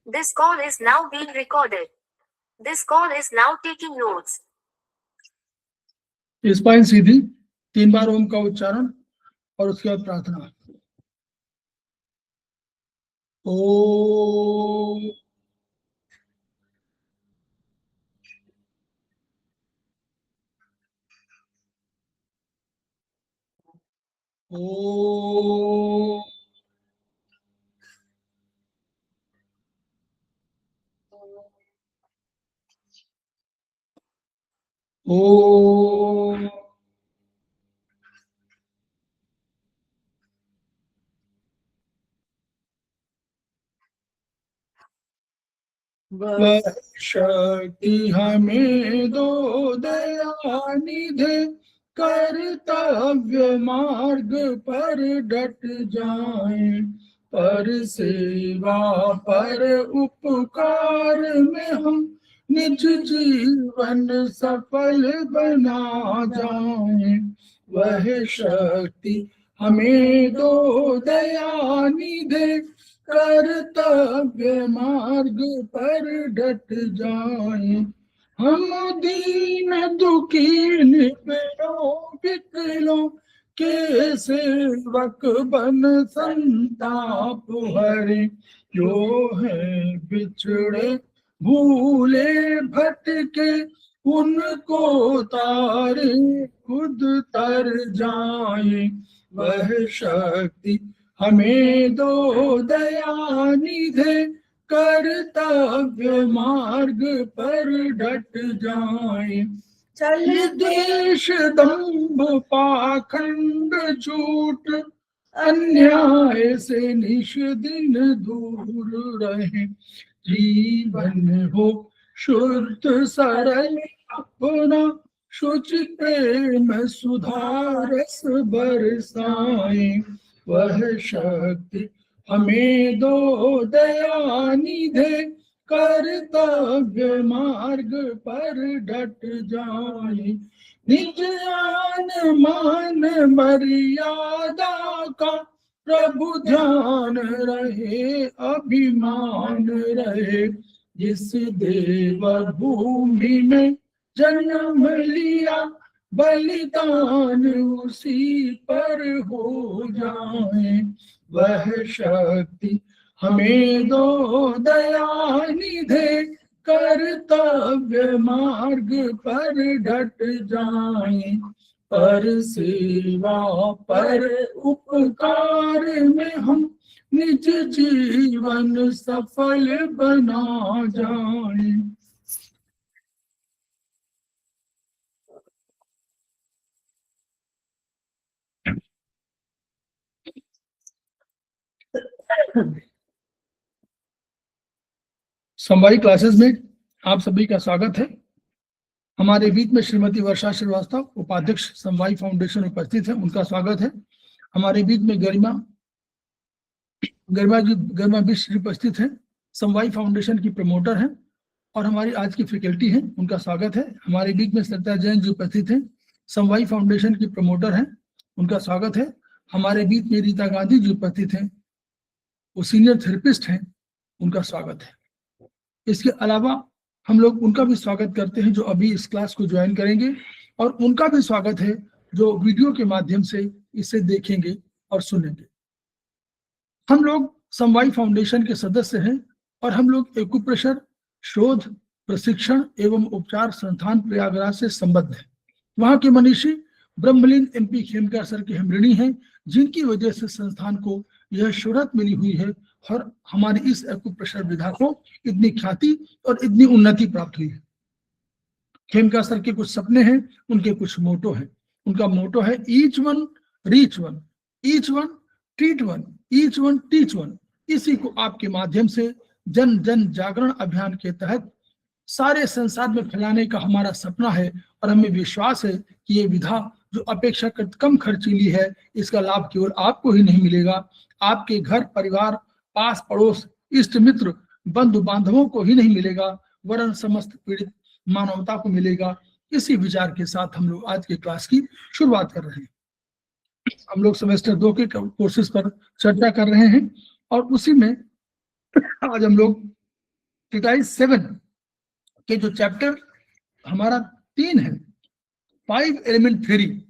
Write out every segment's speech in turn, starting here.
This call is now being recorded. This call is now taking notes. Spine सीधी, 3 बार ओम का उच्चारण और उसके बाद प्रार्थना। ओम ओम ओम वह शक्ति हमें दो दया निधे, कर्तव्य मार्ग पर डट जाएं, पर सेवा पर उपकार में हम निज जीवन सफल बना जाएं। वह शक्ति हमें दो दया निधे, कर्तव्य मार्ग पर डट जाएं। हम दीन दुखी निपीड़ों विकलों के सेवक बन संताप हरे, जो है बिछड़े भूले भटके, उनको तारे खुद तर जाए। वह शक्ति हमें दो दया निधे, कर्तव्य मार्ग पर डट जाए। चल देश दंभ पाखंड झूठ, अन्याय से निश दिन दूर रहे, जीवन हो शुद्ध सरल अपना, शुच प्रेम सुधारस बरसाए। वह शक्ति हमें दो दया निधे, कर्तव्य मार्ग पर डट जाए। निज आन मान मर्यादा का प्रभु ध्यान रहे, अभिमान रहे, जिस देव भूमि में जन्म लिया, बलिदान उसी पर हो जाए। वह शक्ति हमें दो दया निधे, कर्तव्य मार्ग पर डट जाए, पर सेवा पर उपकार में हम निज जीवन सफल बना जाए। समवायी क्लासेस में आप सभी का स्वागत है। हमारे बीच में श्रीमती वर्षा श्रीवास्तव, उपाध्यक्ष समवायी फाउंडेशन उपस्थित है, उनका स्वागत है। हमारे बीच में गरिमा बिश्र उपस्थित है, समवायी फाउंडेशन की प्रमोटर हैं और हमारी आज की फैकल्टी हैं, उनका स्वागत है। हमारे बीच में सरिता जैन जी उपस्थित हैं, समवायी फाउंडेशन की प्रमोटर हैं, उनका स्वागत है। हमारे बीच में रीता गांधी जी उपस्थित हैं, वो सीनियर थेरेपिस्ट हैं, उनका स्वागत है। इसके अलावा हम लोग उनका भी स्वागत करते हैं जो अभी इस क्लास को ज्वाइन करेंगे, और उनका भी स्वागत है जो वीडियो के माध्यम से इसे देखेंगे और सुनेंगे। हम लोग समवायी फाउंडेशन के सदस्य हैं और हम लोग एक्यूप्रेशर शोध प्रशिक्षण एवं उपचार संस्थान प्रयागराज से संबद्ध हैं। वहां के मनीषी ब्रह्मलीन MP खेमकर सर के हम ऋणी हैं, जिनकी वजह से संस्थान को यह शोहरत मिली हुई है और हमारी इस एक्यूप्रेशर विधा को इतनी ख्याति और इतनी उन्नति प्राप्त हुई है। खेमकर सर के कुछ सपने हैं, उनके कुछ मोटो हैं। उनका मोटो है each one reach one, each one treat one, each one teach one. इसी को आपके माध्यम से जन जन जागरण अभियान के तहत सारे संसार में फैलाने का हमारा सपना है, और हमें विश्वास है कि ये विधा जो अपेक्षाकृत कम खर्चीली है, इसका लाभ केवल आपको ही नहीं मिलेगा, आपके घर परिवार, पास पड़ोस, इष्ट मित्र, बंधु बांधवों को ही नहीं मिलेगा, वरन समस्त पीड़ित मानवता को मिलेगा। इसी विचार के साथ हम लोग आज की क्लास की शुरुआत कर रहे हैं। हम लोग सेमेस्टर 2 के कोर्सेज पर चर्चा कर रहे हैं और उसी में आज हम लोग ट्रीटाइज 7 के जो चैप्टर हमारा 3 है, 5 एलिमेंट थ्योरी,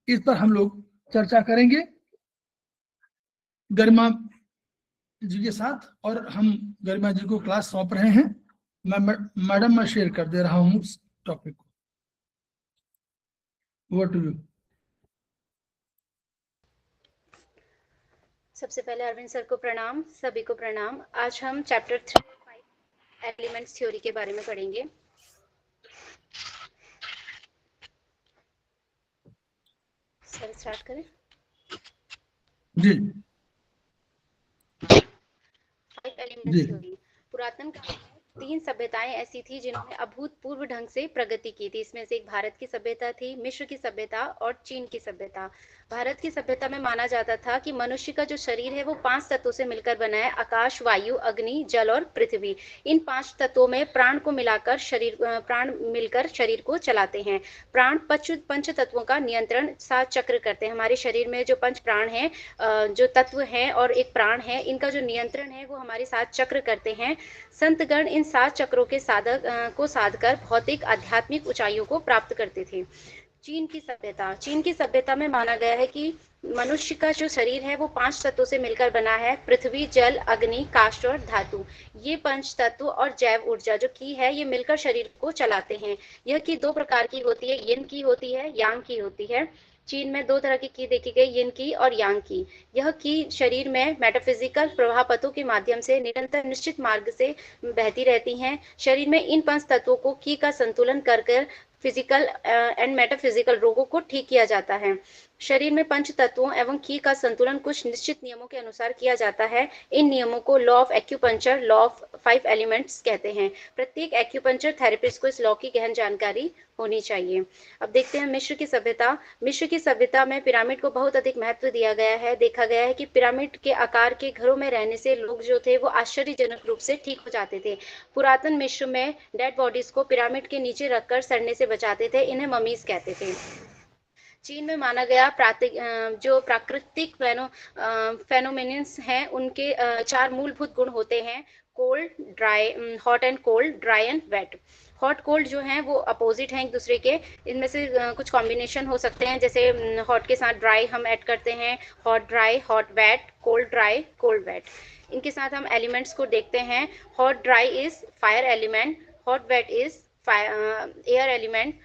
इस पर हम लोग चर्चा करेंगे गरिमा जी के साथ, और हम गरिमा जी को क्लास सौंप रहे हैं। मैडम मैं शेयर कर दे रहा हूँ उस टॉपिक को। Over to you. सबसे पहले अरविंद सर को प्रणाम, सभी को प्रणाम। आज हम चैप्टर 3 5 एलिमेंट्स थ्योरी के बारे में पढ़ेंगे। सर स्टार्ट करें जी। 5 एलिमेंट्स थ्योरी। पुरातन काल में 3 सभ्यताएं ऐसी थी जिन्होंने अभूतपूर्व ढंग से प्रगति की थी। इसमें से एक भारत की सभ्यता थी, मिस्र की सभ्यता और चीन की सभ्यता। भारत की सभ्यता में माना जाता था कि मनुष्य का जो शरीर है वो 5 तत्वों से मिलकर बना है: आकाश, वायु, अग्नि, जल और पृथ्वी। इन 5 तत्वों में प्राण मिलकर शरीर को चलाते हैं। प्राण पंच तत्वों का नियंत्रण 7 चक्र करते हैं। हमारे शरीर में जो 5 प्राण हैं, जो तत्व हैं और एक प्राण है, इनका जो नियंत्रण है वो हमारे 7 चक्र करते हैं। संतगण इन 7 चक्रों के साधकर भौतिक आध्यात्मिक ऊंचाइयों को प्राप्त करते थे। चीन की सभ्यता में माना गया है कि मनुष्य का जो शरीर है वो 5 तत्वों से मिलकर बना है: पृथ्वी, जल, अग्नि, काष्ठ और धातु। ये 5 तत्व और जैव ऊर्जा जो की है ये मिलकर शरीर को चलाते हैं। यह की 2 प्रकार की होती है, यिन की होती है, यांग की होती है। चीन में 2 तरह की देखी गई, यिन की और यांग की। यह की शरीर में मेटाफिजिकल प्रवाह पथों के माध्यम से निरंतर निश्चित मार्ग से बहती रहती हैं। शरीर में इन 5 तत्वों को की का संतुलन कर फिजिकल एंड मेटाफिजिकल रोगों को ठीक किया जाता है। शरीर में 5 तत्वों एवं की का संतुलन कुछ निश्चित नियमों के अनुसार किया जाता है। इन नियमों को law of acupuncture, law of 5 elements कहते हैं। प्रत्येक एक्यूपंक्चर थेरेपिस्ट को इस लॉ की गहन जानकारी होनी चाहिए। अब देखते हैं मिस्र की सभ्यता। मिस्र की सभ्यता में पिरामिड को बहुत अधिक महत्व दिया गया है। देखा गया है कि पिरामिड के आकार के घरों में रहने से लोग जो थे वो आश्चर्यजनक रूप से ठीक हो जाते थे। पुरातन मिस्र में डेड बॉडीज को पिरामिड के नीचे रखकर सड़ने से बचाते थे। इन्हें ममीज कहते थे। चीन में माना गया जो प्राकृतिक फेनोमेनन्स हैं उनके 4 मूलभूत गुण होते हैं: cold, dry, hot and cold, dry and wet. Hot cold जो हैं वो अपोजिट हैं एक दूसरे के। इनमें से कुछ कॉम्बिनेशन हो सकते हैं, जैसे हॉट के साथ ड्राई हम ऐड करते हैं, hot dry, hot wet, cold dry, cold wet. इनके साथ हम एलिमेंट्स को देखते हैं। Hot dry is fire element, hot wet is air element,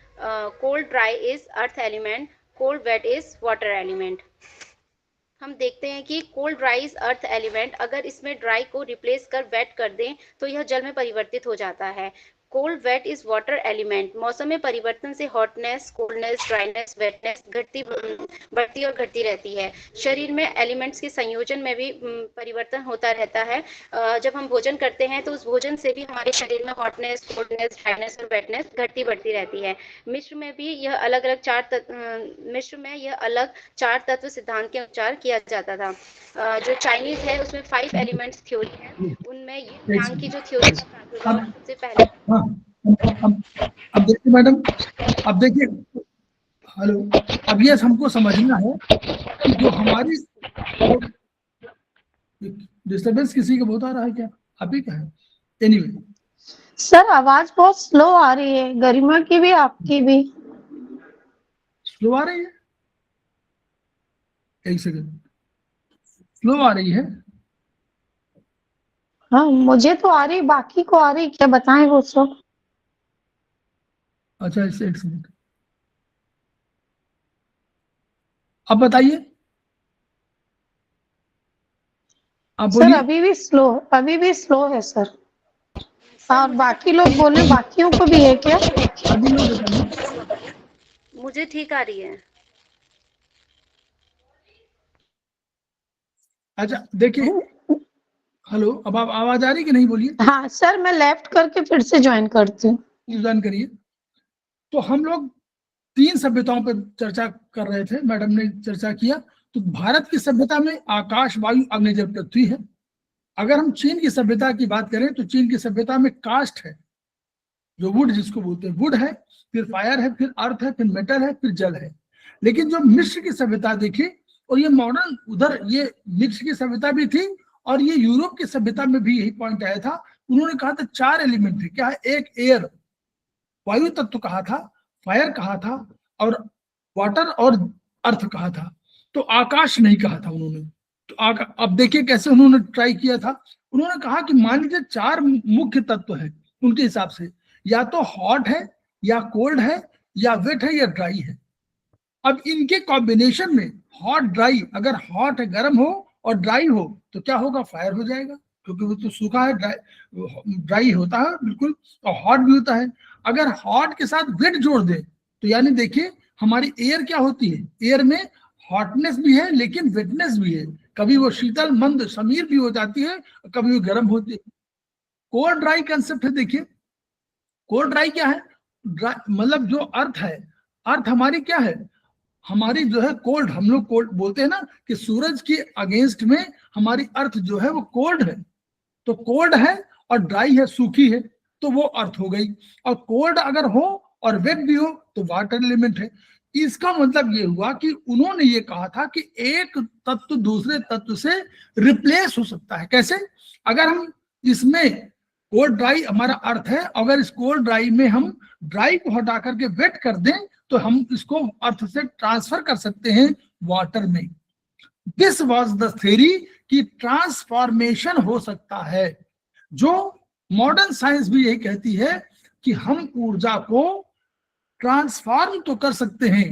cold dry is earth element, cold wet is water element. हम देखते हैं कि cold dry is earth element, अगर इसमें ड्राई को रिप्लेस कर वेट कर दें तो यह जल में परिवर्तित हो जाता है। Cold wet is water element. मौसम में परिवर्तन से हॉटनेस, कोल्डनेस, ड्राइनेस, वेटनेस बढ़ती और घटती रहती है। शरीर में एलिमेंट्स के संयोजन में भी परिवर्तन होता रहता है। जब हम भोजन करते हैं तो उस भोजन से भी हमारे शरीर में हॉटनेस, कोल्डनेस, ड्राइनेस और वेटनेस घटती बढ़ती रहती है। मिस्र में यह अलग 4 तत्व सिद्धांत के अनुसार किया जाता था। जो चाइनीज है उसमें 5 एलिमेंट्स थ्योरी है, उनमें ये यांग की जो थ्योरी है सबसे पहले। अब देखिए मैडम, अब देखिए, हेलो, अब ये हमको समझना है कि जो हमारी डिस्टर्बेंस किसी का बहुत आ रहा है क्या? आप ही का है? एनीवे सर आवाज बहुत स्लो आ रही है, गरिमा की भी आपकी भी स्लो आ रही है। एक सेकंड, स्लो आ रही है? हाँ मुझे तो आ रही, बाकी को आ रही क्या बताएं वो सब? अच्छा इससे एक सेकंड, अब बताइए, आप सर बोलिए। अभी भी स्लो है सर। और बाकी लोग बोले, बाकियों को भी है क्या? अभी लोग बताइए। मुझे ठीक आ रही है। अच्छा देखिए, हेलो, अब आप आवाज आ रही कि नहीं? बोलिए। हाँ सर, मैं लेफ्ट करके फिर से ज्वाइन करती हूँ। ज्वाइन करिए। तो हम लोग 3 सभ्यताओं पर चर्चा कर रहे थे, मैडम ने चर्चा किया। तो भारत की सभ्यता में आकाश, वायु, अग्नि, जल, पृथ्वी है। अगर हम चीन की सभ्यता की बात करें तो चीन की सभ्यता में काष्ठ है, जो वुड जिसको बोलते हैं, वुड है, फिर फायर है, फिर अर्थ है, फिर मेटल है, फिर जल है। लेकिन जो मिस्र की सभ्यता देखी, और ये मॉडर्न, उधर ये मिस्र की सभ्यता भी थी और ये यूरोप की सभ्यता में भी यही पॉइंट आया था उन्होंने कहा था 4 एलिमेंट थे, क्या है, एक एयर वायु तत्व कहा था, फायर कहा था, और वाटर और अर्थ कहा था, तो आकाश नहीं कहा था उन्होंने। तो अब देखिए कैसे उन्होंने ट्राई किया था। उन्होंने कहा कि मान लीजिए 4 मुख्य तत्व है, उनके हिसाब से या तो हॉट है, या कोल्ड है, या वेट है, या ड्राई है। अब इनके कॉम्बिनेशन में हॉट ड्राई, अगर हॉट है गर्म हो और ड्राई हो तो क्या होगा, फायर हो जाएगा, क्योंकि वो तो सूखा है, ड्राई होता है बिल्कुल, और हॉट भी होता है। अगर हॉट के साथ वेट जोड़ दे तो यानी देखिए हमारी एयर क्या होती है, एयर में हॉटनेस भी है लेकिन वेटनेस भी है, कभी वो शीतल मंद समीर भी हो जाती है, कभी वो गर्म होती है। कोल्ड ड्राई कंसेप्ट है, देखिए कोल्ड ड्राई क्या है, मतलब जो अर्थ है, अर्थ हमारी क्या है, हमारी जो है कोल्ड, हम लोग कोल्ड बोलते हैं ना कि सूरज के अगेंस्ट में हमारी अर्थ जो है वो कोल्ड है, तो कोल्ड है और ड्राई है, सूखी है, तो वो अर्थ हो गई। और कोल्ड अगर हो और वेट भी हो तो वाटर एलिमेंट है। इसका मतलब ये हुआ कि उन्होंने ये कहा था कि एक तत्व दूसरे तत्व से रिप्लेस हो सकता है। कैसे, अगर हम इसमें कोल्ड ड्राई हमारा अर्थ है, अगर इस कोल्ड ड्राई में हम ड्राई को हटा करके वेट कर दें तो हम इसको अर्थ से ट्रांसफर कर सकते हैं वाटर में। दिस वाज द थ्योरी कि ट्रांसफॉर्मेशन हो सकता है, जो मॉडर्न साइंस भी यही कहती है कि हम ऊर्जा को ट्रांसफॉर्म तो कर सकते हैं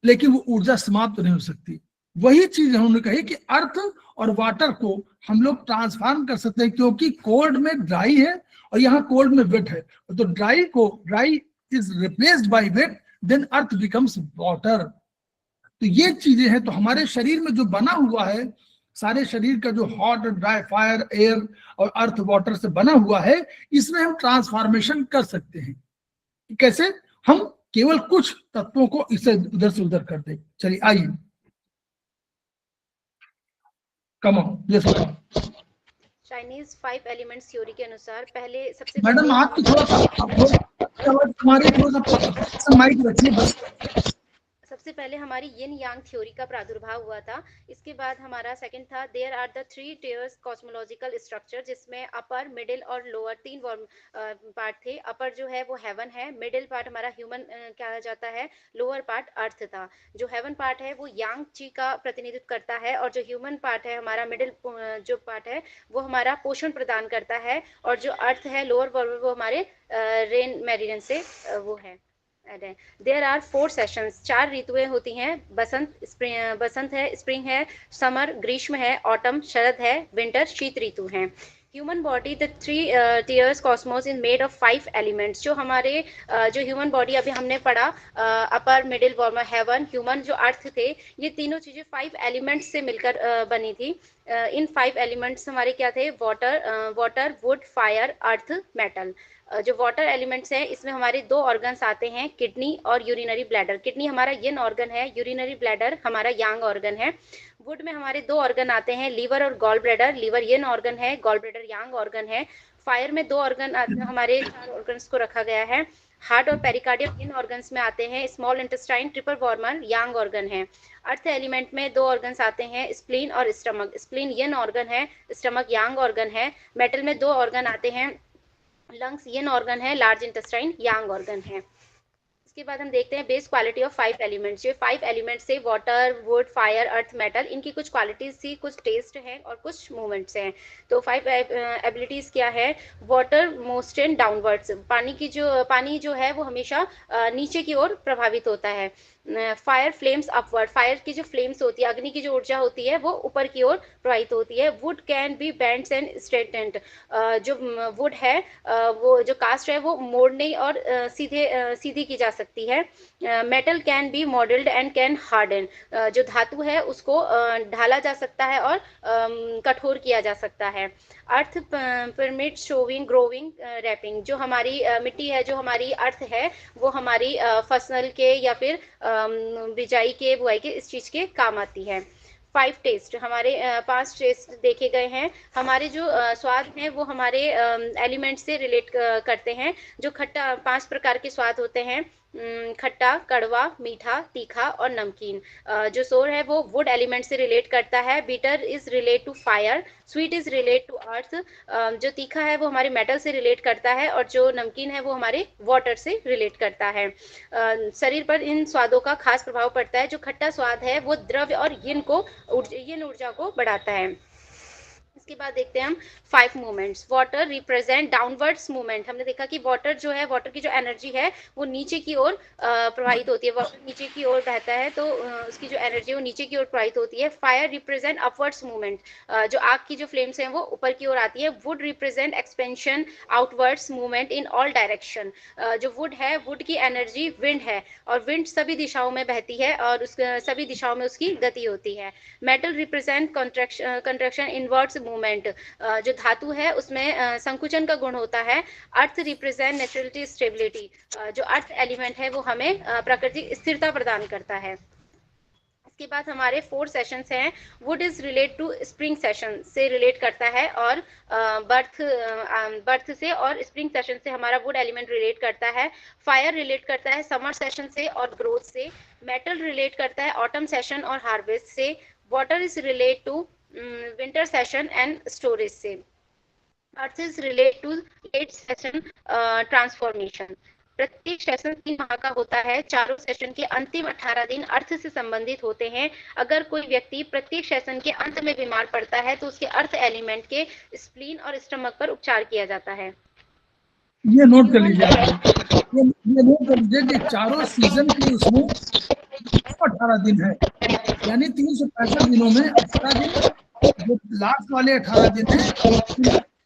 लेकिन वो ऊर्जा समाप्त नहीं हो सकती। वही चीज उन्होंने कही कि अर्थ और वाटर को हम लोग ट्रांसफॉर्म कर सकते हैं, क्योंकि कोल्ड में ड्राई है और यहाँ कोल्ड में वेट है, तो dry is replaced by wet, then earth becomes water. तो ये चीजें हैं। तो हमारे शरीर में जो बना हुआ है, सारे शरीर का जो हॉट, ड्राई, फायर, एयर और अर्थ, वाटर से बना हुआ है, इसमें हम ट्रांसफॉर्मेशन कर सकते हैं। कैसे, हम केवल कुछ तत्वों को इसे उधर से उधर कर दे। चलिए आइए, come on, yes Chinese 5 elements theory के अनुसार पहले सबसे मैडम, पहले आप थोड़ा सा माइक रखिए बस। सबसे पहले हमारी यिन यांग थ्योरी का प्रादुर्भाव हुआ था। इसके बाद हमारा सेकंड था there are the 3 tiers cosmological structure, जिसमें अपर, मिडिल और लोअर 3 पार्ट थे। अपर जो है वो हेवन है, मिडिल पार्ट हमारा ह्यूमन कहा जाता है, लोअर पार्ट अर्थ था। जो हेवन पार्ट है वो यांग ची का प्रतिनिधित्व करता है, और जो ह्यूमन पार्ट है हमारा मिडिल जो पार्ट है वो हमारा पोषण प्रदान करता है, और जो अर्थ है लोअर पार्ट वो हमारे रेन मेरिडियन से वो है। देयर आर 4 सेशंस, 4 ऋतुएं होती हैं। बसंत है, स्प्रिंग है, समर ग्रीष्म है, ऑटम शरद है, विंटर शीत ऋतु है। Human body, the 3 tiers cosmos is made of 5 elements. जो हमारे जो ह्यूमन बॉडी अभी हमने पढ़ा, upper, middle, warmer, heaven, human जो अर्थ थे, ये तीनों चीजें 5 एलिमेंट्स से मिलकर बनी थी। इन 5 एलिमेंट्स हमारे क्या थे, water, would, fire, earth, metal. जो वाटर एलिमेंट्स हैं इसमें हमारे 2 ऑर्गन्स आते हैं, किडनी और यूरिनरी ब्लैडर। किडनी हमारा यिन ऑर्गन है, यूरिनरी ब्लैडर हमारा यांग ऑर्गन है। वुड में हमारे 2 ऑर्गन आते हैं, लीवर और गॉल ब्लैडर। लीवर यिन ऑर्गन है, गॉल ब्लैडर यांग ऑर्गन है। फायर में 2 ऑर्गन हमारे 4 ऑर्गन्स को रखा गया है। हार्ट और पेरिकार्डियम इन ऑर्गन्स में आते हैं। स्मॉल इंटेस्टाइन, ट्रिपल वार्मर यांग ऑर्गन है। अर्थ एलिमेंट में 2 ऑर्गन्स आते हैं, स्प्लीन और स्टमक। स्प्लीन यिन ऑर्गन है, स्टमक यांग ऑर्गन है। मेटल में 2 ऑर्गन आते हैं, लंग्स यिन ऑर्गन है, लार्ज इंटेस्टाइन यांग ऑर्गन है। इसके बाद हम देखते हैं बेस क्वालिटी ऑफ 5 एलिमेंट्स। ये 5 एलिमेंट्स से water, would, fire, earth, metal, इनकी कुछ क्वालिटीज थी, कुछ टेस्ट हैं और कुछ मूवमेंट्स हैं। तो 5 एबिलिटीज क्या है, वाटर मोस्ट एंड डाउनवर्ड्स, पानी जो है वो हमेशा नीचे की ओर प्रभावित होता है। फायर फ्लेम्स अपवर्ड, फायर की जो फ्लेम्स होती है, अग्नि की जो ऊर्जा होती है वो ऊपर की ओर प्रवाहित होती है। Wood can be bends and straightened, जो वुड है वो जो कास्ट है वो मोड़ने और सीधी की जा सकती है। Metal can be modelled and can harden, जो धातु है उसको ढाला जा सकता है और कठोर किया जा सकता है। अर्थ परमिट शोविंग, ग्रोविंग, रैपिंग, जो हमारी मिट्टी है, जो हमारी अर्थ है वो हमारी फसल के या फिर बिजाई के, बुआई के, इस चीज के काम आती है। 5 टेस्ट, हमारे 5 टेस्ट देखे गए हैं। हमारे जो स्वाद हैं वो हमारे एलिमेंट से रिलेट करते हैं। जो खट्टा, 5 प्रकार के स्वाद होते हैं, खट्टा, कड़वा, मीठा, तीखा और नमकीन। जो सोर है वो वुड एलिमेंट से रिलेट करता है। Bitter is relate to fire, sweet is relate to earth. जो तीखा है वो हमारे मेटल से रिलेट करता है और जो नमकीन है वो हमारे वाटर से रिलेट करता है। शरीर पर इन स्वादों का खास प्रभाव पड़ता है। जो खट्टा स्वाद है वो द्रव्य और यिन ऊर्जा को बढ़ाता है। इसके बाद देखते हैं हम 5 movements. Water represent downwards movement. हमने देखा कि वाटर जो है, वाटर की जो एनर्जी है वो नीचे की ओर प्रवाहित होती है। वाटर नीचे की ओर बहता है तो उसकी जो एनर्जी है वो नीचे की ओर प्रवाहित होती है। Fire represent upwards movement. जो आग की जो फ्लेम्स हैं वो ऊपर की ओर आती है। Would represent expansion outwards movement in all direction. जो वुड है, वुड की एनर्जी विंड है और विंड सभी दिशाओं में बहती है और उस सभी दिशाओं में उसकी गति होती है। Metal represent contraction inwards movement. जो धातु है उसमें संकुचन का गुण होता है। अर्थ रिप्रेजेंट नेचुरलिटी स्टेबिलिटी। जो अर्थ एलिमेंट है वो हमें प्राकृतिक स्थिरता प्रदान करता है। इसके बाद हमारे 4 सेशंस हैं। Wood is relate to spring session से रिलेट करता है और बर्थ से और स्प्रिंग सेशन से हमारा वुड एलिमेंट रिलेट करता है। फायर रिलेट करता है समर सेशन से और ग्रोथ से। मेटल रिलेट करता है ऑटम सेशन और हार्वेस्ट से। Water is relate to winter session and storage से। Earth is relate to late session transformation. प्रत्येक सेशन 3 माह का होता है। चारों सेशन के अंतिम 18 दिन अर्थ से संबंधित होते हैं। अगर कोई व्यक्ति प्रत्येक सेशन के अंत में बीमार पड़ता है तो उसके अर्थ एलिमेंट के स्प्लीन और स्टमक पर उपचार किया जाता है। ये नोट कर लीजिए ये नोट कर लीजिए कि चारों सीजन के उसमें 18 दिन है, यानी 365 दिनों में 18 दिन जो लास्ट वाले 18 दिन है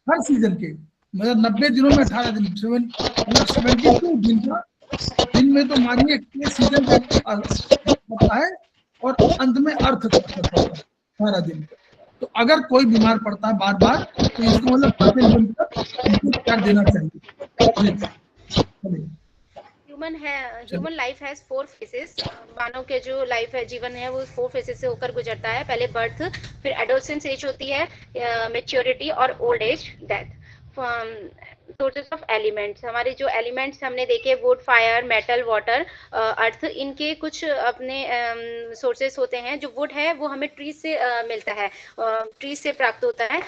हर सीजन के, मतलब 90 दिनों में 18 दिन, मतलब 72 दिन का। दिन में तो मानिए सीजन का होता है और अंत में अर्थ होता है 18 दिन। तो अगर कोई बीमार पड़ता है बार बार तो इसको मतलब कर देना चाहिए। Human life has 4 phases. मानव के जो लाइफ है, जीवन है, वो 4 फेजेस से होकर गुजरता है। पहले बर्थ, फिर एडोलसेंस एज होती है, मैच्योरिटी और old age, death. Sources of elements, हमारे जो एलिमेंट्स हमने देखे वुड, फायर, मेटल, वाटर, अर्थ, इनके कुछ अपने सोर्सेस होते हैं। जो वुड है वो हमें ट्रीज से मिलता है, ट्रीज से प्राप्त होता है।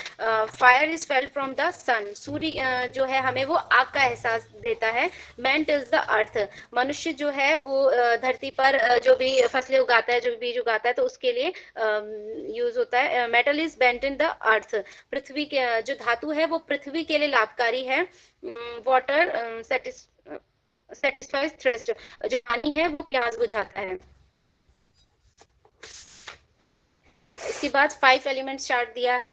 Fire is felled from the sun. सूर्य जो है हमें वो आग का एहसास देता है। Man tills the earth. मनुष्य जो है वो धरती पर जो भी फसलें उगाता है, जो भी बीज उगाता है तो उसके लिए यूज होता है। Metal is bent in the earth. पृथ्वी के जो धातु है वो पृथ्वी के लिए लाभकारी है। Water satisfies thrust. जो पानी है वो प्यास बुझाता है। इसके बाद 5 एलिमेंट्स चार्ट दिया है,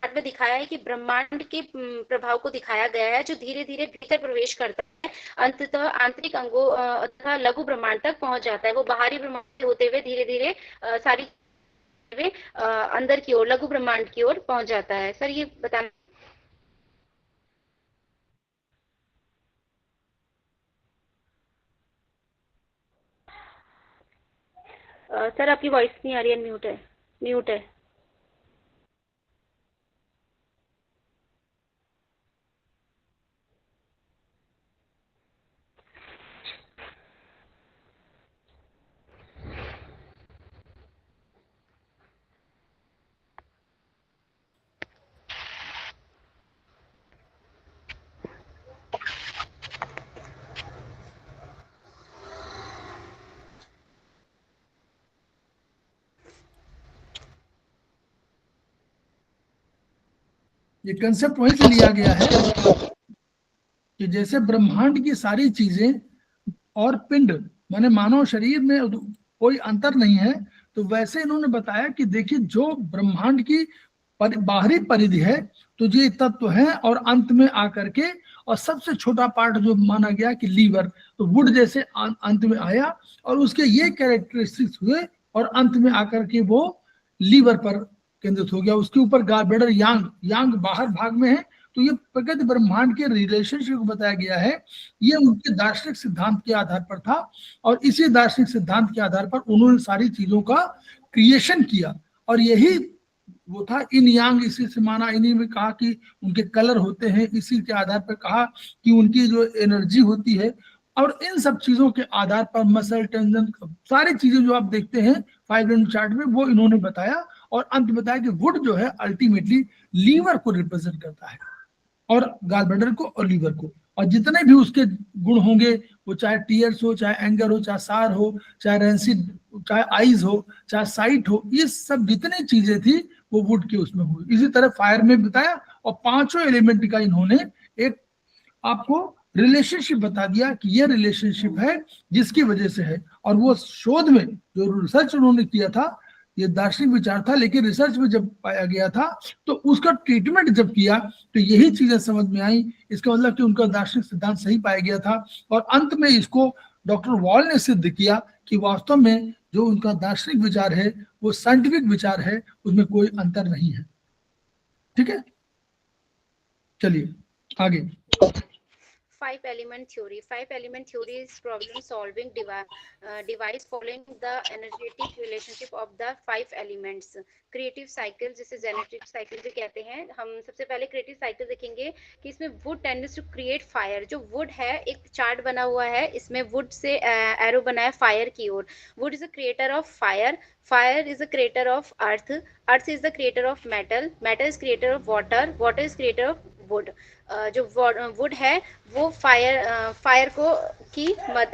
में दिखाया है कि ब्रह्मांड के प्रभाव को दिखाया गया है जो धीरे धीरे भीतर प्रवेश करता है, अंततः आंतरिक अंगों तथा लघु ब्रह्मांड तक पहुंच जाता है। वो बाहरी ब्रह्मांड होते हुए धीरे धीरे सारी अंदर की ओर लघु ब्रह्मांड की ओर पहुंच जाता है। सर ये बताना। सर आपकी वॉइस नहीं आ रही है, म्यूट है। ये कंसेप्ट वहीं से लिया गया है कि जैसे ब्रह्मांड की सारी चीजें और पिंड माने मानव शरीर में कोई अंतर नहीं है, तो वैसे इन्होंने बताया कि देखिए जो ब्रह्मांड की बाहरी परिधि है तो ये तत्व है और अंत में आकर के, और सबसे छोटा पार्ट जो माना गया कि लीवर, तो वुड जैसे अंत में आया और उसके ये कैरेक्टरिस्टिक्स हुए और अंत में आकर के वो लीवर पर केंद्रित हो गया। उसके ऊपर गार्बेडर यांग बाहर भाग में है। तो ये प्रकृति ब्रह्मांड के रिलेशनशिप को बताया गया है। ये उनके दार्शनिक सिद्धांत के आधार पर था और इसी दार्शनिक सिद्धांत के आधार पर उन्होंने सारी चीजों का क्रिएशन किया। और यही वो था इन यांग, इसी से माना, इन्हीं में कहा कि उनके कलर होते हैं, इसी के आधार पर कहा कि उनकी जो एनर्जी होती है और इन सब चीजों के आधार पर मसल टेंशन सारी चीजें जो आप देखते हैं 5 एलिमेंट चार्ट में, वो इन्होंने बताया। और अंत बताया कि वुड जो है अल्टीमेटली लीवर को रिप्रेजेंट करता है, और गाल ब्लैडर को और लीवर को, और जितने भी उसके गुण होंगे, वो चाहे टीयर्स हो, चाहे एंगर हो, चाहे सार हो, चाहे रेंसिड, चाहे आइज हो, चाहे साइट हो, ये सब जितनी चीजें थी वो वुड के उसमें हुई। इसी तरह फायर में बताया, और पांचों एलिमेंट का इन्होंने एक आपको रिलेशनशिप बता दिया कि ये रिलेशनशिप है जिसकी वजह से है। और वो शोध में जो रिसर्च उन्होंने किया था, ये दार्शनिक विचार था, लेकिन रिसर्च में जब पाया गया था तो उसका ट्रीटमेंट जब किया तो यही चीजें समझ में आई। इसका मतलब कि उनका दार्शनिक सिद्धांत सही पाया गया था, और अंत में इसको डॉक्टर वॉल ने सिद्ध किया कि वास्तव में जो उनका दार्शनिक विचार है वो साइंटिफिक विचार है, उसमें कोई अंतर नहीं है। ठीक है, चलिए आगे। 5-element theory. 5-element theory is problem-solving device following the energetic relationship of the 5 elements. Creative cycle, जिसे जेनेटिक साइकिल भी कहते हैं। हम सबसे पहले क्रिएटिव साइकिल देखेंगे कि इसमें wood tends to create fire. जो वुड है, एक चार्ट बना हुआ है, इसमें वुड से एरो बना है फायर की ओर। Wood is a creator of fire, fire is a creator of earth, earth is the creator of metal, metal is creator of water, water is creator of wood. जो wood है वो fire को की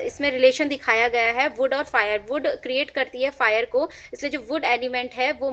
इसमें relation दिखाया गया है, would और फायर। वुड क्रिएट करती है फायर को, इसलिए जो वुड एलिमेंट है वो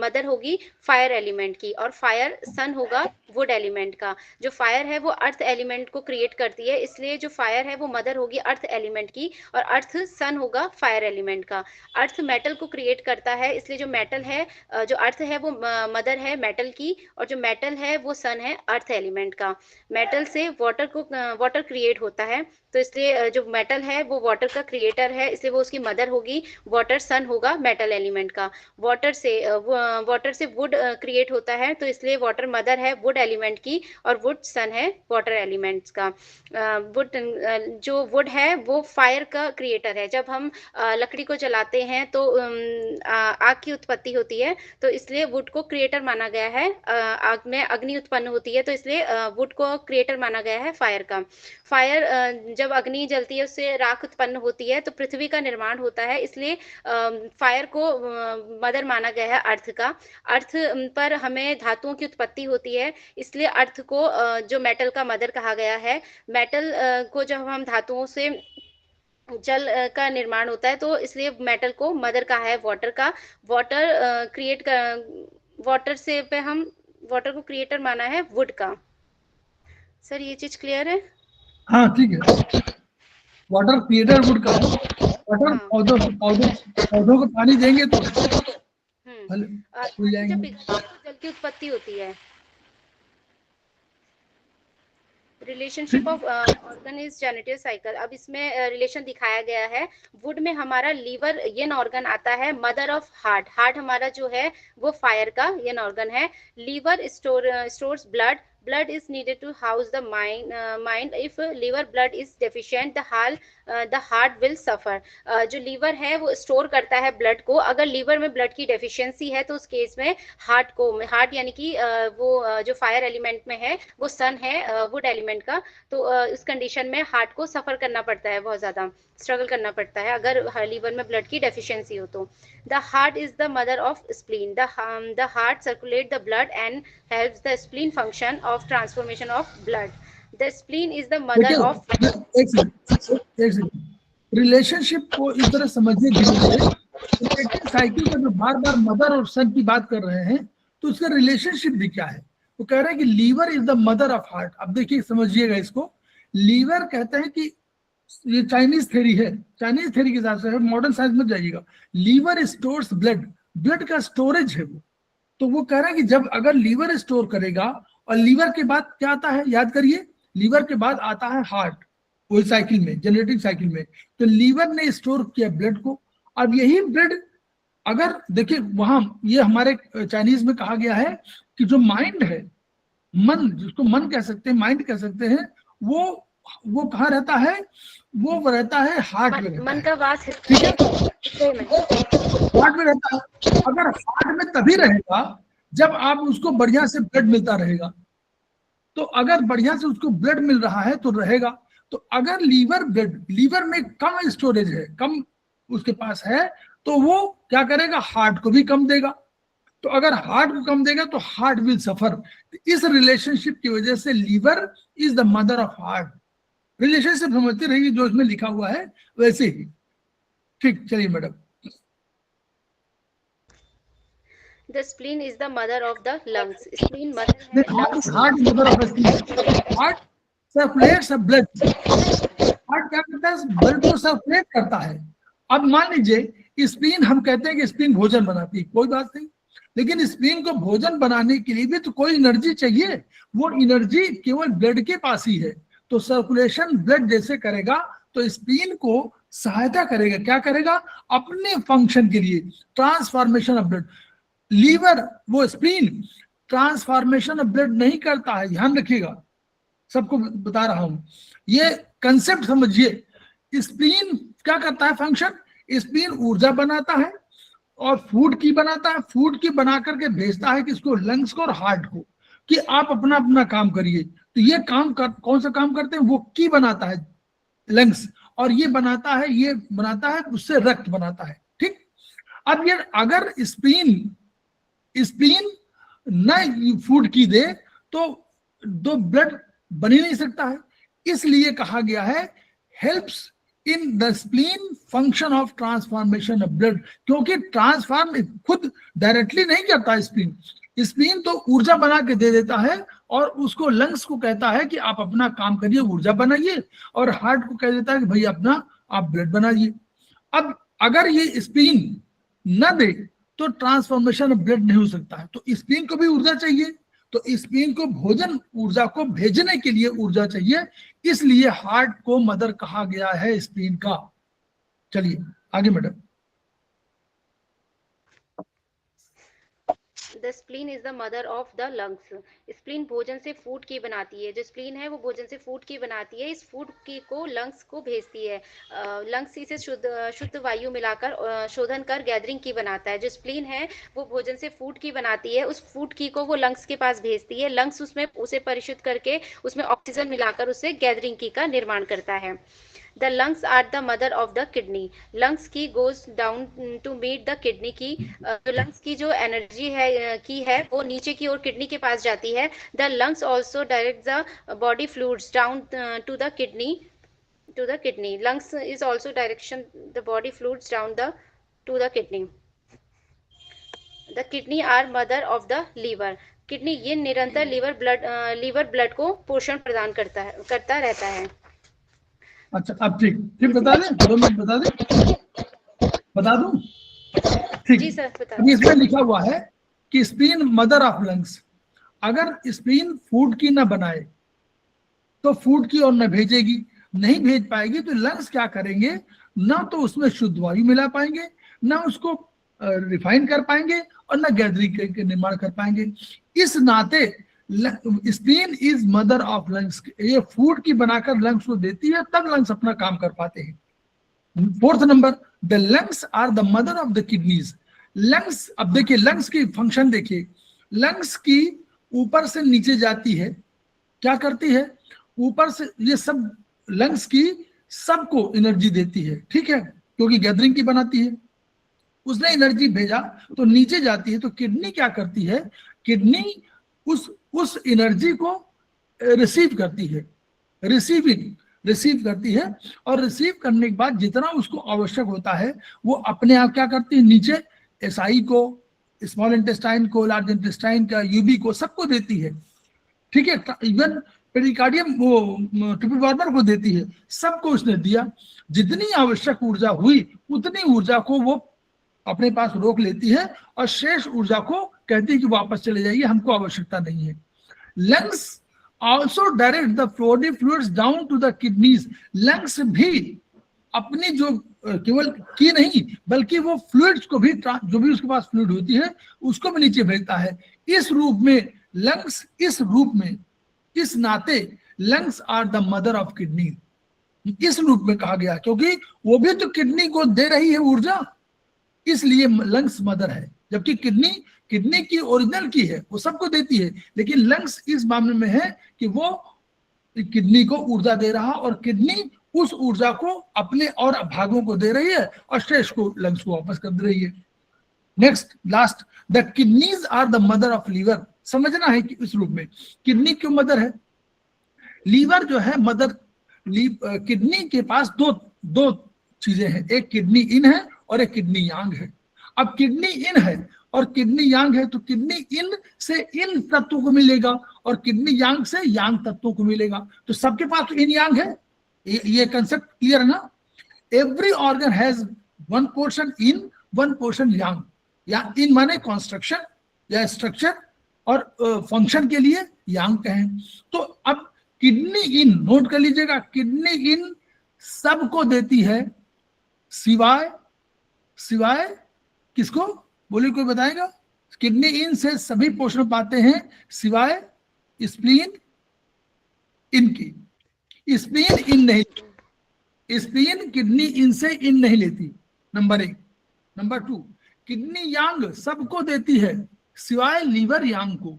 मदर होगी फायर एलिमेंट की, और फायर सन होगा वुड एलिमेंट का। जो फायर है वो अर्थ एलिमेंट को क्रिएट करती है, इसलिए जो फायर है वो मदर होगी अर्थ एलिमेंट की, और अर्थ सन होगा फायर एलिमेंट का। अर्थ मेटल को क्रिएट करता है, इसलिए जो मेटल है, जो अर्थ है वो मदर है मेटल की, और जो मेटल है वो सन है अर्थ एलिमेंट का। मेटल से वाटर क्रिएट होता है, तो इसलिए जो मेटल है वो वाटर का क्रिएटर है, इसलिए वो उसकी मदर होगी, वाटर सन होगा मेटल एलिमेंट का। वाटर से वुड क्रिएट होता है, तो इसलिए वाटर मदर है वुड एलिमेंट की, और वुड सन है वाटर एलिमेंट्स का। जो वुड है वो फायर का क्रिएटर है। जब हम लकड़ी को जलाते हैं तो आग की उत्पत्ति होती है, तो इसलिए वुड को क्रिएटर माना गया है। आग में अग्नि उत्पन्न होती है, तो इसलिए वुड को क्रिएटर माना गया है फायर का। फायर जब अग्नि जलती है उससे राख उत्पन्न होती है, तो पृथ्वी का निर्माण होता है, इसलिए फायर को मदर माना गया है अर्थ का। अर्थ पर हमें धातुओं की उत्पत्ति होती है, इसलिए अर्थ को जो मेटल का मदर कहा गया है। मेटल को जब हम धातुओं से जल का निर्माण होता है, तो इसलिए मेटल को मदर कहा है वाटर का। वाटर से पे हम वाटर को क्रिएटर माना है वुड का। सर ये चीज क्लियर है? हाँ ठीक है, वाटर क्रिएटर वुड का है। वाटर पौधों को पानी देंगे तो जब जल की उत्पत्ति होती है। Relationship of organ is generative cycle. अब इसमें रिलेशन दिखाया गया है। वुड में हमारा लीवर यन ऑर्गन आता है, मदर ऑफ हार्ट। हार्ट हमारा जो है वो फायर का यन ऑर्गन है। Liver stores blood, blood is needed to house the mind. If liver blood is deficient, the heart will suffer. जो लीवर है वो स्टोर करता है ब्लड को। अगर लीवर में ब्लड की डेफिशिएंसी है तो उस केस में हार्ट यानी कि वो जो फायर एलिमेंट में है वो सन है वुड एलिमेंट का, तो उस कंडीशन में हार्ट को सफर करना पड़ता है, बहुत ज्यादा स्ट्रगल करना पड़ता है अगर लीवर में ब्लड की डेफिशिएंसी हो तो। The heart is the mother of spleen. The heart circulate the blood and helps the spleen function of transformation of blood. The spleen is the mother of. Relationship को इस तरह समझने के लिए साइकिल का जो बार बार मदर और सन की बात कर रहे हैं, तो उसका रिलेशनशिप भी क्या है। वो कह रहे हैं कि liver is the mother of heart. अब देखिए समझिएगा इसको। लीवर कहते हैं कि ये चाइनीज थ्योरी है, चाइनीज थ्योरी के हिसाब से, मॉडर्न साइंस में जाइएगा। लीवर स्टोर्स ब्लड, ब्लड का स्टोरेज है वो। तो वो कह रहे हैं कि जब अगर लीवर स्टोर करेगा, और लीवर के बाद क्या आता है याद करिए, लीवर के बाद आता है हार्ट, वही साइकिल में, जेनेटिक साइकिल में। तो लीवर ने स्टोर किया ब्लड को। अब यही ब्लड अगर देखिए वहां, ये हमारे चाइनीज में कहा गया है कि जो माइंड है, मन, जिसको मन कह सकते हैं, माइंड कह सकते हैं, वो कहाँ रहता है, वो रहता है हार्ट में। मन का वास ठीक है, हार्ट में रहता है। अगर हार्ट में तभी रहेगा जब आप उसको बढ़िया से ब्लड मिलता रहेगा। तो अगर बढ़िया से उसको ब्लड मिल रहा है तो रहेगा। तो अगर लीवर में कम स्टोरेज है, कम उसके पास है, तो वो क्या करेगा, हार्ट को भी कम देगा। तो अगर हार्ट को कम देगा तो हार्ट विल सफर। इस रिलेशनशिप की वजह से liver is the mother of heart. Relationship समझती रहेगी जो इसमें लिखा हुआ है वैसे ही। ठीक, चलिए madam. The spleen is the mother of the lungs. Spleen mother है lungs की। Heart mother of spleen. Heart circulates blood. Heart क्या करता है, ब्लड को सर्कुलेट करता है। अब मान लीजिए स्प्लीन, हम कहते हैं कि स्प्लीन भोजन बनाती है, कोई बात नहीं, लेकिन स्प्लीन को भोजन बनाने के लिए भी तो कोई एनर्जी चाहिए। वो एनर्जी केवल ब्लड के पास ही है। तो सर्कुलेशन ब्लड जैसे करेगा तो स्प्लीन को सहायता करेगा, क्या करेगा, अपने फंक्शन के लिए, ट्रांसफॉर्मेशन ऑफ ब्लड। लीवर, वो स्प्लीन ट्रांसफॉर्मेशन ऑफ ब्लड नहीं करता है, ध्यान रखिएगा, सबको बता रहा हूं, ये कंसेप्ट समझिए। स्प्लीन क्या करता है फंक्शन, स्प्लीन ऊर्जा बनाता है और फूड की बनाता है, फूड की बना करके भेजता है किसको, लंग्स को और हार्ट को, कि आप अपना अपना काम करिए। तो ये काम कौन सा काम करते हैं, वो की बनाता है लंग्स, और ये बनाता है उससे रक्त बनाता है। ठीक, अब ये अगर स्प्लीन न फूड की दे तो ब्लड बन ही नहीं सकता है। इसलिए कहा गया है helps in the spleen function of transformation of blood, क्योंकि ट्रांसफॉर्म खुद डायरेक्टली नहीं करता स्प्लीन तो ऊर्जा बना के दे देता है और उसको लंग्स को कहता है कि आप अपना काम करिए, ऊर्जा बनाइए, और हार्ट को कह देता है कि भाई अपना आप ब्लड बनाइए। अब अगर ये स्प्लीन न दे तो ट्रांसफॉर्मेशन ऑफ ब्लड नहीं हो सकता है। तो स्प्लीन को भी ऊर्जा चाहिए, तो स्प्लीन को भोजन ऊर्जा को भेजने के लिए ऊर्जा चाहिए, इसलिए हार्ट को मदर कहा गया है स्प्लीन का। चलिए आगे madam. The spleen is the mother of the lungs. Spleen भोजन से फूड की बनाती है, जो स्प्लीन है वो भोजन से फूड की बनाती है, इस फूड की को लंग्स को भेजती है। लंग्स इसे शुद्ध वायु मिलाकर शोधन कर गैदरिंग की बनाता है। जो स्प्लीन है वो भोजन से फूड की बनाती है, उस फूड की को वो लंग्स के पास भेजती है, लंग्स उसमें उसे परिशुद्ध करके उसमें ऑक्सीजन मिलाकर उससे गैदरिंग की का निर्माण करता है। The lungs are the mother of the kidney. Lungs की goes down to meet the kidney की, lungs की जो एनर्जी है वो नीचे की ओर किडनी के पास जाती है। The lungs also direct the body fluids down to the kidney. Lungs is also direction the body fluids down to the kidney. The kidney are mother of the liver. Kidney ये निरंतर liver blood को पोषण प्रदान करता रहता है। अच्छा, अब ठीक बता दें, 2 मिनट बता दूं? ठीक जी सर, बता। अभी इसमें लिखा हुआ है कि स्प्लीन मदर ऑफ लंग्स। अगर स्प्लीन फूड की ना बनाए तो फूड की और न भेजेगी, नहीं भेज पाएगी तो लंग्स क्या करेंगे, ना तो उसमें शुद्ध वायु मिला पाएंगे, ना उसको रिफाइन कर पाएंगे, और ना गैदरिंग के निर्माण कर पाएंगे। इस नाते spleen is mother of lungs. ये फूड की बनाकर लंग्स को देती है, तब लंग्स अपना काम कर पाते हैं। 4th number, the lungs are the mother of the kidneys. Lungs, अब देखिए लंग्स की फंक्शन देखिए, लंग्स की ऊपर से नीचे जाती है, क्या करती है, ऊपर से ये सब लंग्स की सबको एनर्जी देती है, ठीक है, क्योंकि गैदरिंग की बनाती है। उसने एनर्जी भेजा तो नीचे जाती है, तो किडनी क्या करती है, किडनी उस एनर्जी को रिसीव करती है, रिसीव करती है, और रिसीव करने के बाद जितना उसको आवश्यक होता है वो अपने आप क्या करती है, नीचे एसआई को, स्मॉल इंटेस्टाइन को, लार्ज इंटेस्टाइन का, यूबी को, सबको देती है, ठीक है, इवन पेरिकार्डियम वो ट्रिपल वार्मर को देती है, सबको उसने दिया। जितनी आवश्यक ऊर्जा हुई उतनी ऊर्जा को वो अपने पास रोक लेती है और शेष ऊर्जा को कहती है कि वापस चले जाइए, हमको आवश्यकता नहीं है। Lungs also direct the body fluids down to the kidneys. Lungs भी अपनी जो केवल की नहीं बल्कि वो फ्लूइड्स को भी, जो भी उसके पास फ्लूइड होती है उसको भी नीचे भेजता है। इस रूप में लंग्स, इस नाते lungs are the mother of kidney, इस रूप में कहा गया, क्योंकि वो भी तो किडनी को दे रही है ऊर्जा, इसलिए लंग्स मदर है। जबकि किडनी की ओरिजिनल की है, वो सबको देती है, लेकिन लंग्स इस मामले में है कि वो किडनी को ऊर्जा दे रहा और किडनी उस ऊर्जा को अपने और भागों को दे रही है और शेष को लंग्स को वापस कर दे रही है। Next last, the kidneys are the mother of liver. समझना है कि इस रूप में किडनी क्यों मदर है। लीवर जो है मदर, किडनी के पास दो चीजें हैं, एक किडनी इन है और एक किडनी यांग है। अब किडनी इन है और किडनी यांग है, तो किडनी इन से इन तत्वों को मिलेगा और किडनी यांग से यांग तत्वों को मिलेगा। तो सबके पास तो इन यांग है, ये कंसेप्ट क्लियर है ना। Every organ has one portion in one portion yang, या इन माने कंस्ट्रक्शन या स्ट्रक्चर और फंक्शन के लिए यांग कहें। तो अब किडनी इन, नोट कर लीजिएगा, किडनी इन सबको देती है सिवाय किसको, बोलिए कोई बताएगा। किडनी इन से सभी पोषण पाते हैं सिवाय स्प्लीन इन की। स्प्लीन इन नहीं, स्प्लीन किडनी इन से इन नहीं लेती, नंबर 1। नंबर 2, किडनी यांग सबको देती है सिवाय लीवर यांग को।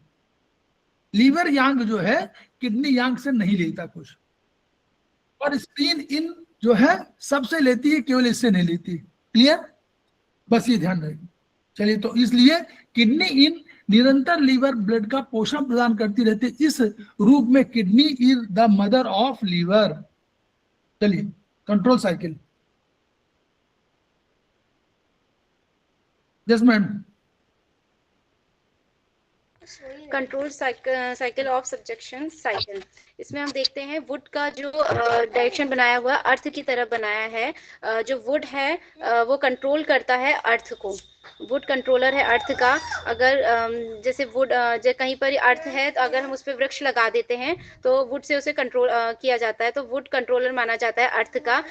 लीवर यांग जो है किडनी यांग से नहीं लेता कुछ, और स्प्लीन इन जो है सबसे लेती है, केवल इससे नहीं लेती। क्लियर, बस ये ध्यान रखें। चलिए, तो इसलिए किडनी इन निरंतर लीवर ब्लड का पोषण प्रदान करती रहती है। इस रूप में kidney is the mother of liver. चलिए, control cycle. Yes ma'am. Control cycle of subjection cycle, इसमें हम देखते हैं वुड का जो डायरेक्शन बनाया हुआ अर्थ की तरफ बनाया है। जो वुड है वो कंट्रोल करता है अर्थ को। वुड कंट्रोलर है अर्थ का। अगर जैसे वुड कहीं पर अर्थ है तो अगर हम उस पर वृक्ष लगा देते हैं तो वुड से उसे कंट्रोल किया जाता है, तो वुड कंट्रोलर माना जाता है अर्थ का।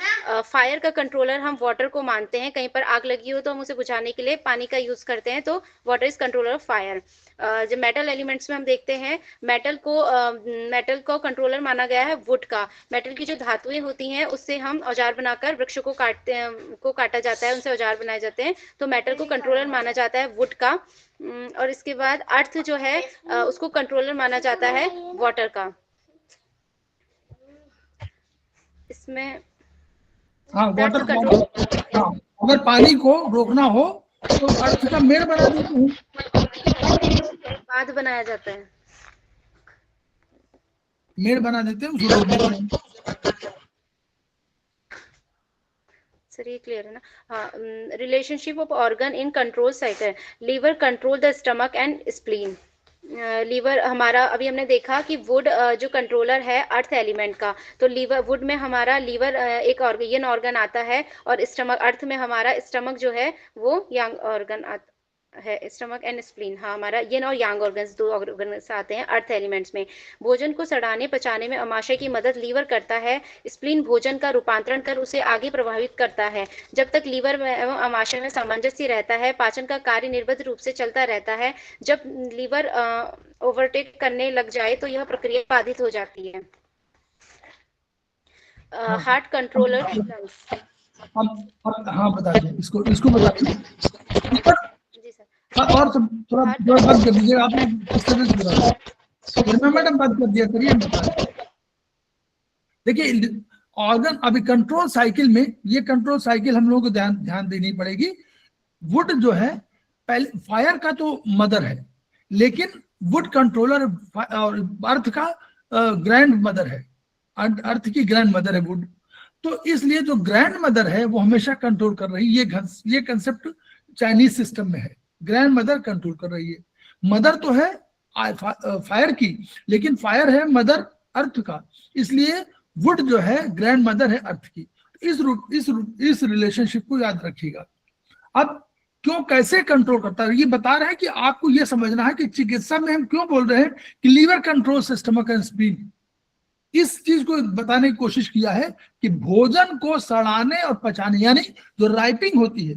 फायर का कंट्रोलर हम वाटर को मानते हैं। कहीं पर आग लगी हो तो हम उसे बुझाने के लिए पानी का यूज करते हैं, तो water is controller of fire. जो मेटल एलिमेंट्स में हम देखते हैं मेटल को कंट्रोलर माना गया है वुड का। मेटल की जो धातुएं होती हैं उससे हम औजार बनाकर वृक्ष को काटा जाता है, उनसे औजार बनाए जाते हैं, तो मेटल को कंट्रोलर माना जाता है वुड का। और इसके बाद अर्थ जो है उसको कंट्रोलर माना जाता है वाटर का। इसमें हाँ, वाटर कंट्रोल। हाँ, अगर पानी को रोकना हो तो अर्थ का मेड़ बना देते हैं, बांध बनाया जाता है, मेड़ बना देते हैं, उसको रोकने के लिए। सर ये क्लियर है ना। हाँ, relationship of organ in control cycle. Liver control the stomach and spleen. Liver हमारा, अभी हमने देखा कि वुड जो कंट्रोलर है अर्थ एलिमेंट का, तो लीवर, वुड में हमारा लीवर एक ऑर्गन ऑर्गन आता है, और स्टमक, अर्थ में हमारा स्टमक जो है वो यांग ऑर्गन है। स्टमक एंड स्प्लीन, हाँ, हमारा यिन और यांग ऑर्गन्स, दो ऑर्गन्स आते हैं अर्थ एलिमेंट्स में। भोजन को सड़ाने पचाने में अमाशय की मदद लीवर करता है। स्प्लीन भोजन का रूपांतरण कर उसे आगे प्रभावित करता है। जब तक लीवर एवं अमाशय में सामंजस्य रहता है पाचन का कार्य निर्बद्ध रूप से चलता रहता है। जब लीवर ओवरटेक करने लग जाए तो यह प्रक्रिया बाधित हो जाती है। Heart controller. हाँ, बताइए इसको बताइए और थोड़ा बंद कर दीजिए आप, मैडम बंद कर दिया करिए। देखिए ऑर्गन, अभी कंट्रोल साइकिल में, ये कंट्रोल साइकिल हम लोगों को ध्यान देनी पड़ेगी। वुड जो है पहले फायर का तो मदर है, लेकिन वुड कंट्रोलर और अर्थ का ग्रैंड मदर है, अर्थ की ग्रैंड मदर है वुड। तो इसलिए जो ग्रैंड मदर है वो हमेशा कंट्रोल कर रही है। ये कंसेप्ट चाइनीज सिस्टम में है, ग्रैंड मदर कंट्रोल कर रही है। मदर तो है फायर की, लेकिन फायर है मदर अर्थ का, इसलिए वुड जो है ग्रैंड मदर है अर्थ की। इस रिलेशनशिप को याद रखिएगा। अब क्यों, कैसे कंट्रोल करता है, ये बता रहे हैं कि आपको ये समझना है कि चिकित्सा में हम क्यों बोल रहे हैं कि liver control stomach and spleen. इस चीज को बताने की कोशिश किया है कि भोजन को सड़ाने और पचाने, यानी जो राइपिंग होती है,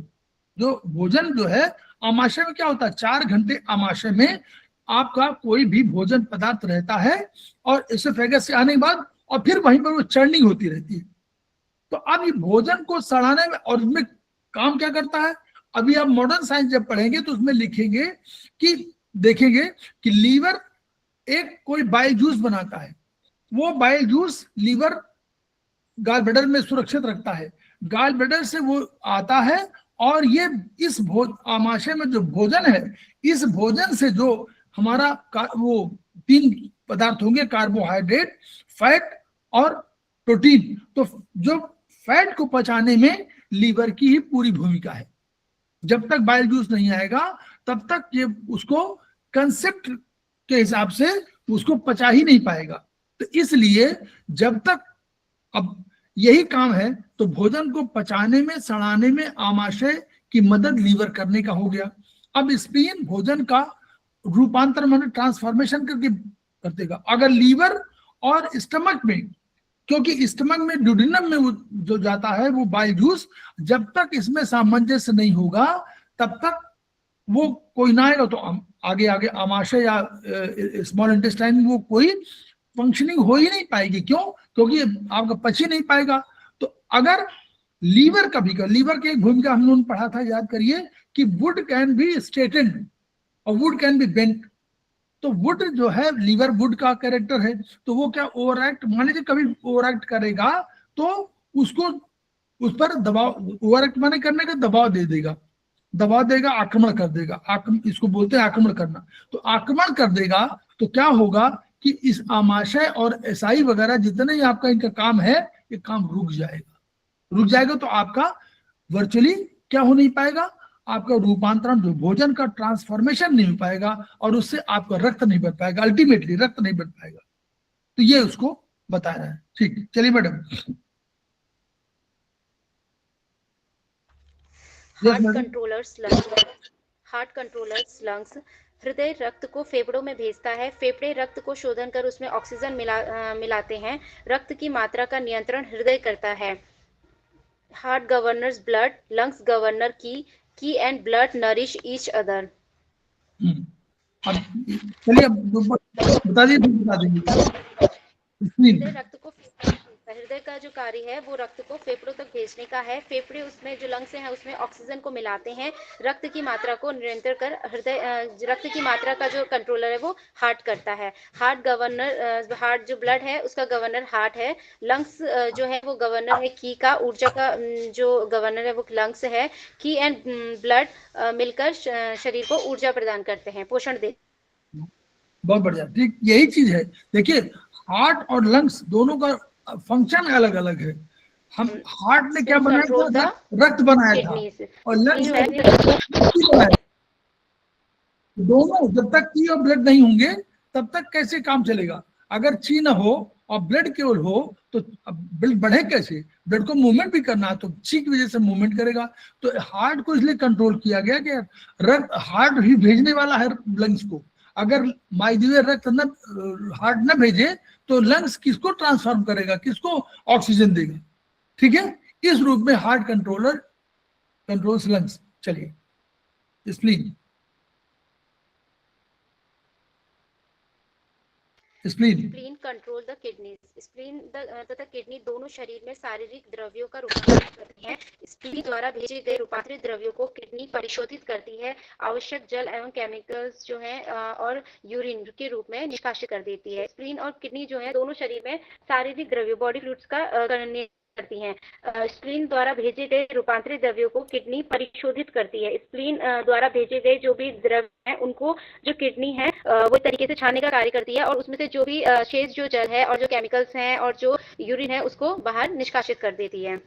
जो भोजन जो है आमाशय में क्या होता है, 4 घंटे आमाशय में आपका कोई भी भोजन पदार्थ रहता है और एसोफेगस से आने के बाद और फिर वहीं पर वो चर्निंग होती रहती है। तो अब ये भोजन को सड़ाने में, और उसमें काम क्या करता है, अभी आप मॉडर्न साइंस जब पढ़ेंगे तो उसमें लिखेंगे कि देखेंगे कि लीवर एक कोई बाइल जूस बनाता है, वो bile juice liver gall bladder में सुरक्षित रखता है। गाल ब्लैडर से वो आता है और ये इस आमाशय में जो भोजन है, इस भोजन से जो हमारा वो 3 पदार्थ होंगे, कार्बोहाइड्रेट, फैट और प्रोटीन। तो जो फैट को पचाने में लीवर की ही पूरी भूमिका है। जब तक बाइल जूस नहीं आएगा तब तक ये उसको कंसेप्ट के हिसाब से उसको पचा ही नहीं पाएगा। तो इसलिए जब तक, अब यही काम है, तो भोजन को पचाने में, सड़ाने में आमाशय की मदद लीवर करने का हो गया। अब स्प्लीन भोजन का रूपांतर माने ट्रांसफॉर्मेशन करके कर देगा। अगर लीवर और स्टमक में, क्योंकि स्टमक में ड्यूडेनम में वो जो जाता है वो बाइल जूस, जब तक इसमें सामंजस्य नहीं होगा तब तक वो कोई ना आएगा, तो आगे आगे आमाशय या स्मॉल इंटेस्टाइन में वो कोई फंक्शनिंग हो ही नहीं पाएगी। क्यों? क्योंकि आपका पच ही नहीं पाएगा। तो अगर लीवर लीवर की एक भूमिका हम लोगों ने पढ़ा था, याद करिए, कि वुड कैन बी स्ट्रेटेंड और वुड कैन बी बेंट। तो वुड जो है, लीवर वुड का कैरेक्टर है, तो वो क्या ओवर एक्ट, मान लीजिए कभी ओवर एक्ट करेगा तो उसको उस पर दबाव, ओवर एक्ट माने करने का दबाव दे देगा, दबाव देगा, आक्रमण कर देगा। इसको बोलते हैं आक्रमण करना। तो आक्रमण कर देगा तो क्या होगा कि इस आमाशय और एसआई वगैरह जितने ही आपका इनका काम है, ये काम रुक जाएगा। तो आपका वर्चुअली क्या हो नहीं पाएगा, आपका रूपांतरण, जो भोजन का ट्रांसफॉर्मेशन नहीं हो पाएगा और उससे आपका रक्त नहीं बढ़ पाएगा, अल्टीमेटली रक्त नहीं बढ़ पाएगा। तो ये उसको बता रहा है। ठीक, चलिए मैडम। हार्ट कंट्रोलर्स लंग्स हृदय रक्त को फेफड़ों में भेजता है। फेफड़े रक्त को शोधन कर उसमें ऑक्सीजन मिलाते हैं। रक्त की मात्रा का नियंत्रण हृदय करता है। Heart governors blood, lungs governor qi and blood nourish each other. चलिए अब बता दीजिए। रक्त को हृदय का जो कार्य है वो रक्त को फेफड़ों तक भेजने का है। फेफड़े उसमें जो लंग्स हैं उसमें ऑक्सीजन को मिलाते हैं। रक्त की मात्रा को नियंत्रण कर रक्त की मात्रा का जो कंट्रोलर है वो हार्ट करता है। हार्ट जो ब्लड है उसका गवर्नर हार्ट है। लंग्स जो है वो गवर्नर है की का, ऊर्जा का जो गवर्नर है वो लंग्स है। की एंड ब्लड मिलकर शरीर को ऊर्जा प्रदान करते हैं, पोषण देते हैं। बहुत बढ़िया, ठीक यही चीज है। देखिए, हार्ट और लंग्स दोनों का फंक्शन अलग अलग है। हम हार्ट ने क्या बनाया था, रक्त बनाया था, और लंग्स बनाया। दोनों जब तक ची और ब्लड नहीं होंगे तब तक कैसे काम चलेगा। अगर ची न हो और ब्लड केवल हो तो ब्लड बढ़े कैसे? ब्लड को मूवमेंट भी करना है तो ची की वजह से मूवमेंट करेगा। तो हार्ट को इसलिए कंट्रोल किया गया कि रक्त, हार्ट ही भेजने वाला है लंग्स को। अगर माइदिवे रक्त न, हार्ट न भेजे तो लंग्स किसको ट्रांसफॉर्म करेगा, किसको ऑक्सीजन देगा? ठीक है, इस रूप में हार्ट कंट्रोल्स लंग्स। चलिए, spleen control the kidneys. Spleen तथा किडनी दोनों शरीर में शारीरिक द्रव्यों का रूपांतरण करती हैं। स्प्लीन द्वारा भेजे गए रूपांतरित द्रव्यों को किडनी परिशोधित करती है, आवश्यक जल एवं केमिकल्स जो है और यूरिन के रूप में निष्कासित कर देती है। स्प्लीन और किडनी जो है दोनों शरीर में शारीरिक द्रव्यों, बॉडी फ्लूइड्स का करती हैं। स्प्लीन द्वारा भेजे गए रूपांतरित द्रव्यों को किडनी परिशोधित करती है। स्प्लीन द्वारा भेजे गए जो भी द्रव्य हैं उनको जो किडनी है वो तरीके से छानने का कार्य करती है और उसमें से जो भी शेष जो जल है और जो केमिकल्स हैं और जो यूरिन है उसको बाहर निष्कासित कर देती है।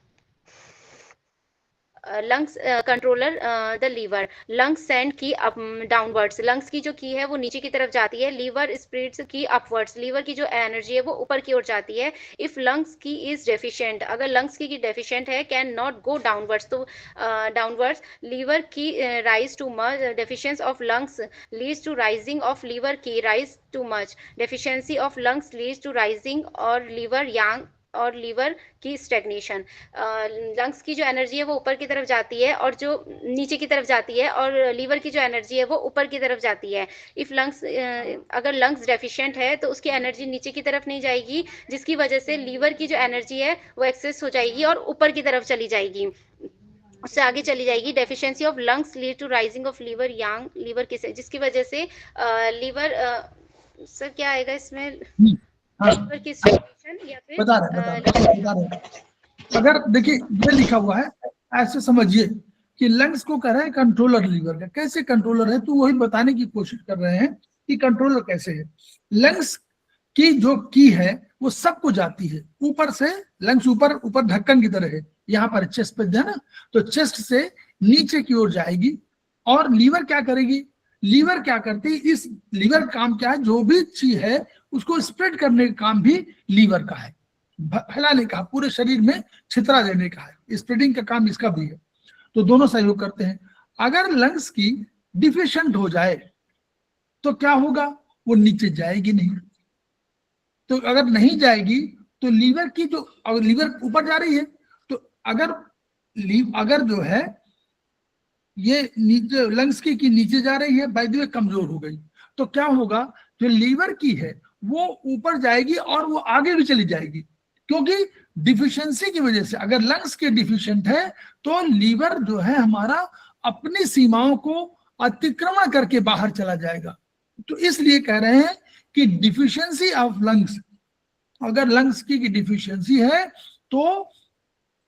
Lungs controller the liver. Lungs send qi downwards. Lungs की जो की है वो नीचे की तरफ जाती है। लीवर स्प्रेड्स की अपवर्ड्स। लीवर की जो एनर्जी है वो ऊपर की ओर जाती है। If lungs qi is deficient, अगर लंग्स की डेफिशिएंट है, कैन नॉट गो डाउनवर्ड्स, तो downwards liver qi rise too much. Deficiency of lungs leads to rising of liver qi rise too much. Deficiency of lungs leads to rising और liver yang और liver की stagnation. Lungs की जो energy है वो ऊपर की तरफ जाती है और जो नीचे की तरफ जाती है, और लीवर की जो एनर्जी है वो ऊपर की तरफ जाती है। इफ लंग्स अगर लंग्स डेफिशिएंट है तो उसकी एनर्जी नीचे की तरफ नहीं जाएगी, जिसकी वजह से लीवर की जो एनर्जी है वो एक्सेस हो जाएगी और ऊपर की तरफ चली जाएगी, उससे आगे चली जाएगी। Deficiency of lungs lead to rising of liver yang, liver किसे, जिसकी वजह से लीवर सर क्या आएगा इसमें, हाँ लीवर की स्टिमुलेशन या फिर बता रहे हैं। अगर देखिए ये लिखा हुआ है, ऐसे समझिए कि लंग्स को कह रहे हैं कंट्रोलर लीवर का। कैसे कंट्रोलर है, तो वही बताने की कोशिश कर रहे हैं कि कंट्रोलर कैसे है। लंग्स की जो की है वो सबको जाती है ऊपर से, लंग्स ऊपर ऊपर ढक्कन की तरह है, यहाँ पर चेस्ट पे है ना, तो चेस्ट से नीचे की ओर जाएगी। और लीवर क्या करेगी, लीवर क्या करती है, इस लीवर काम क्या है, जो भी चीज है उसको स्प्रेड करने का काम भी लीवर का है, फैलाने का, पूरे शरीर में छितरा देने का है, स्प्रेडिंग का काम इसका भी है। तो दोनों सहयोग करते हैं। अगर लंग्स की डिफिशिएंट हो जाए तो क्या होगा, वो नीचे जाएगी नहीं। तो अगर नहीं जाएगी तो लीवर की जो, अगर लीवर ऊपर जा रही है तो अगर जो है ये नीचे लंग्स की नीचे जा रही है, बाय द वे कमजोर हो गई, तो क्या होगा, जो लीवर की है वो ऊपर जाएगी और वो आगे भी चली जाएगी, क्योंकि डिफिशियंसी की वजह से। अगर लंग्स के डिफिशिएंट है तो लीवर जो है हमारा अपनी सीमाओं को अतिक्रमण करके बाहर चला जाएगा। तो इसलिए कह रहे हैं कि डिफिशियंसी ऑफ लंग्स, अगर लंग्स की डिफिशियंसी है तो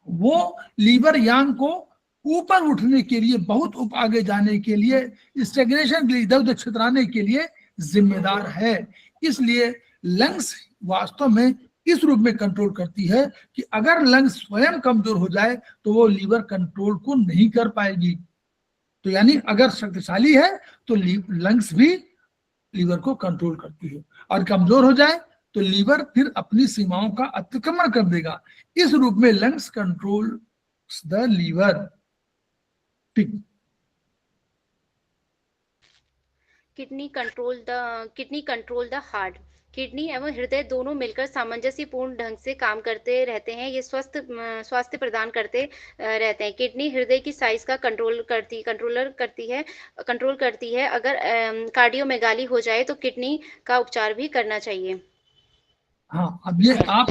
वो लीवर यांग को ऊपर उठने के लिए, बहुत आगे जाने के लिए, स्टेग्नेशन के लिए, इधर उधर छितराने के लिए जिम्मेदार है। इसलिए लंग्स वास्तव में इस रूप में कंट्रोल करती है कि अगर लंग्स स्वयं कमजोर हो जाए तो वो लीवर कंट्रोल को नहीं कर पाएगी। तो यानी अगर शक्तिशाली है तो लंग्स भी लीवर को कंट्रोल करती है, और कमजोर हो जाए तो लीवर फिर अपनी सीमाओं का अतिक्रमण कर देगा। इस रूप में लंग्स कंट्रोल द लीवर। ठीक। Kidney control the heart. Kidney एवं हृदय दोनों मिलकर सामंजस्यपूर्ण ढंग से काम करते रहते हैं, ये स्वास्थ्य प्रदान करते रहते हैं। किडनी हृदय की साइज का कंट्रोल करती है। अगर कार्डियोमेगाली हो जाए तो किडनी का उपचार भी करना चाहिए। हाँ, अब ये आप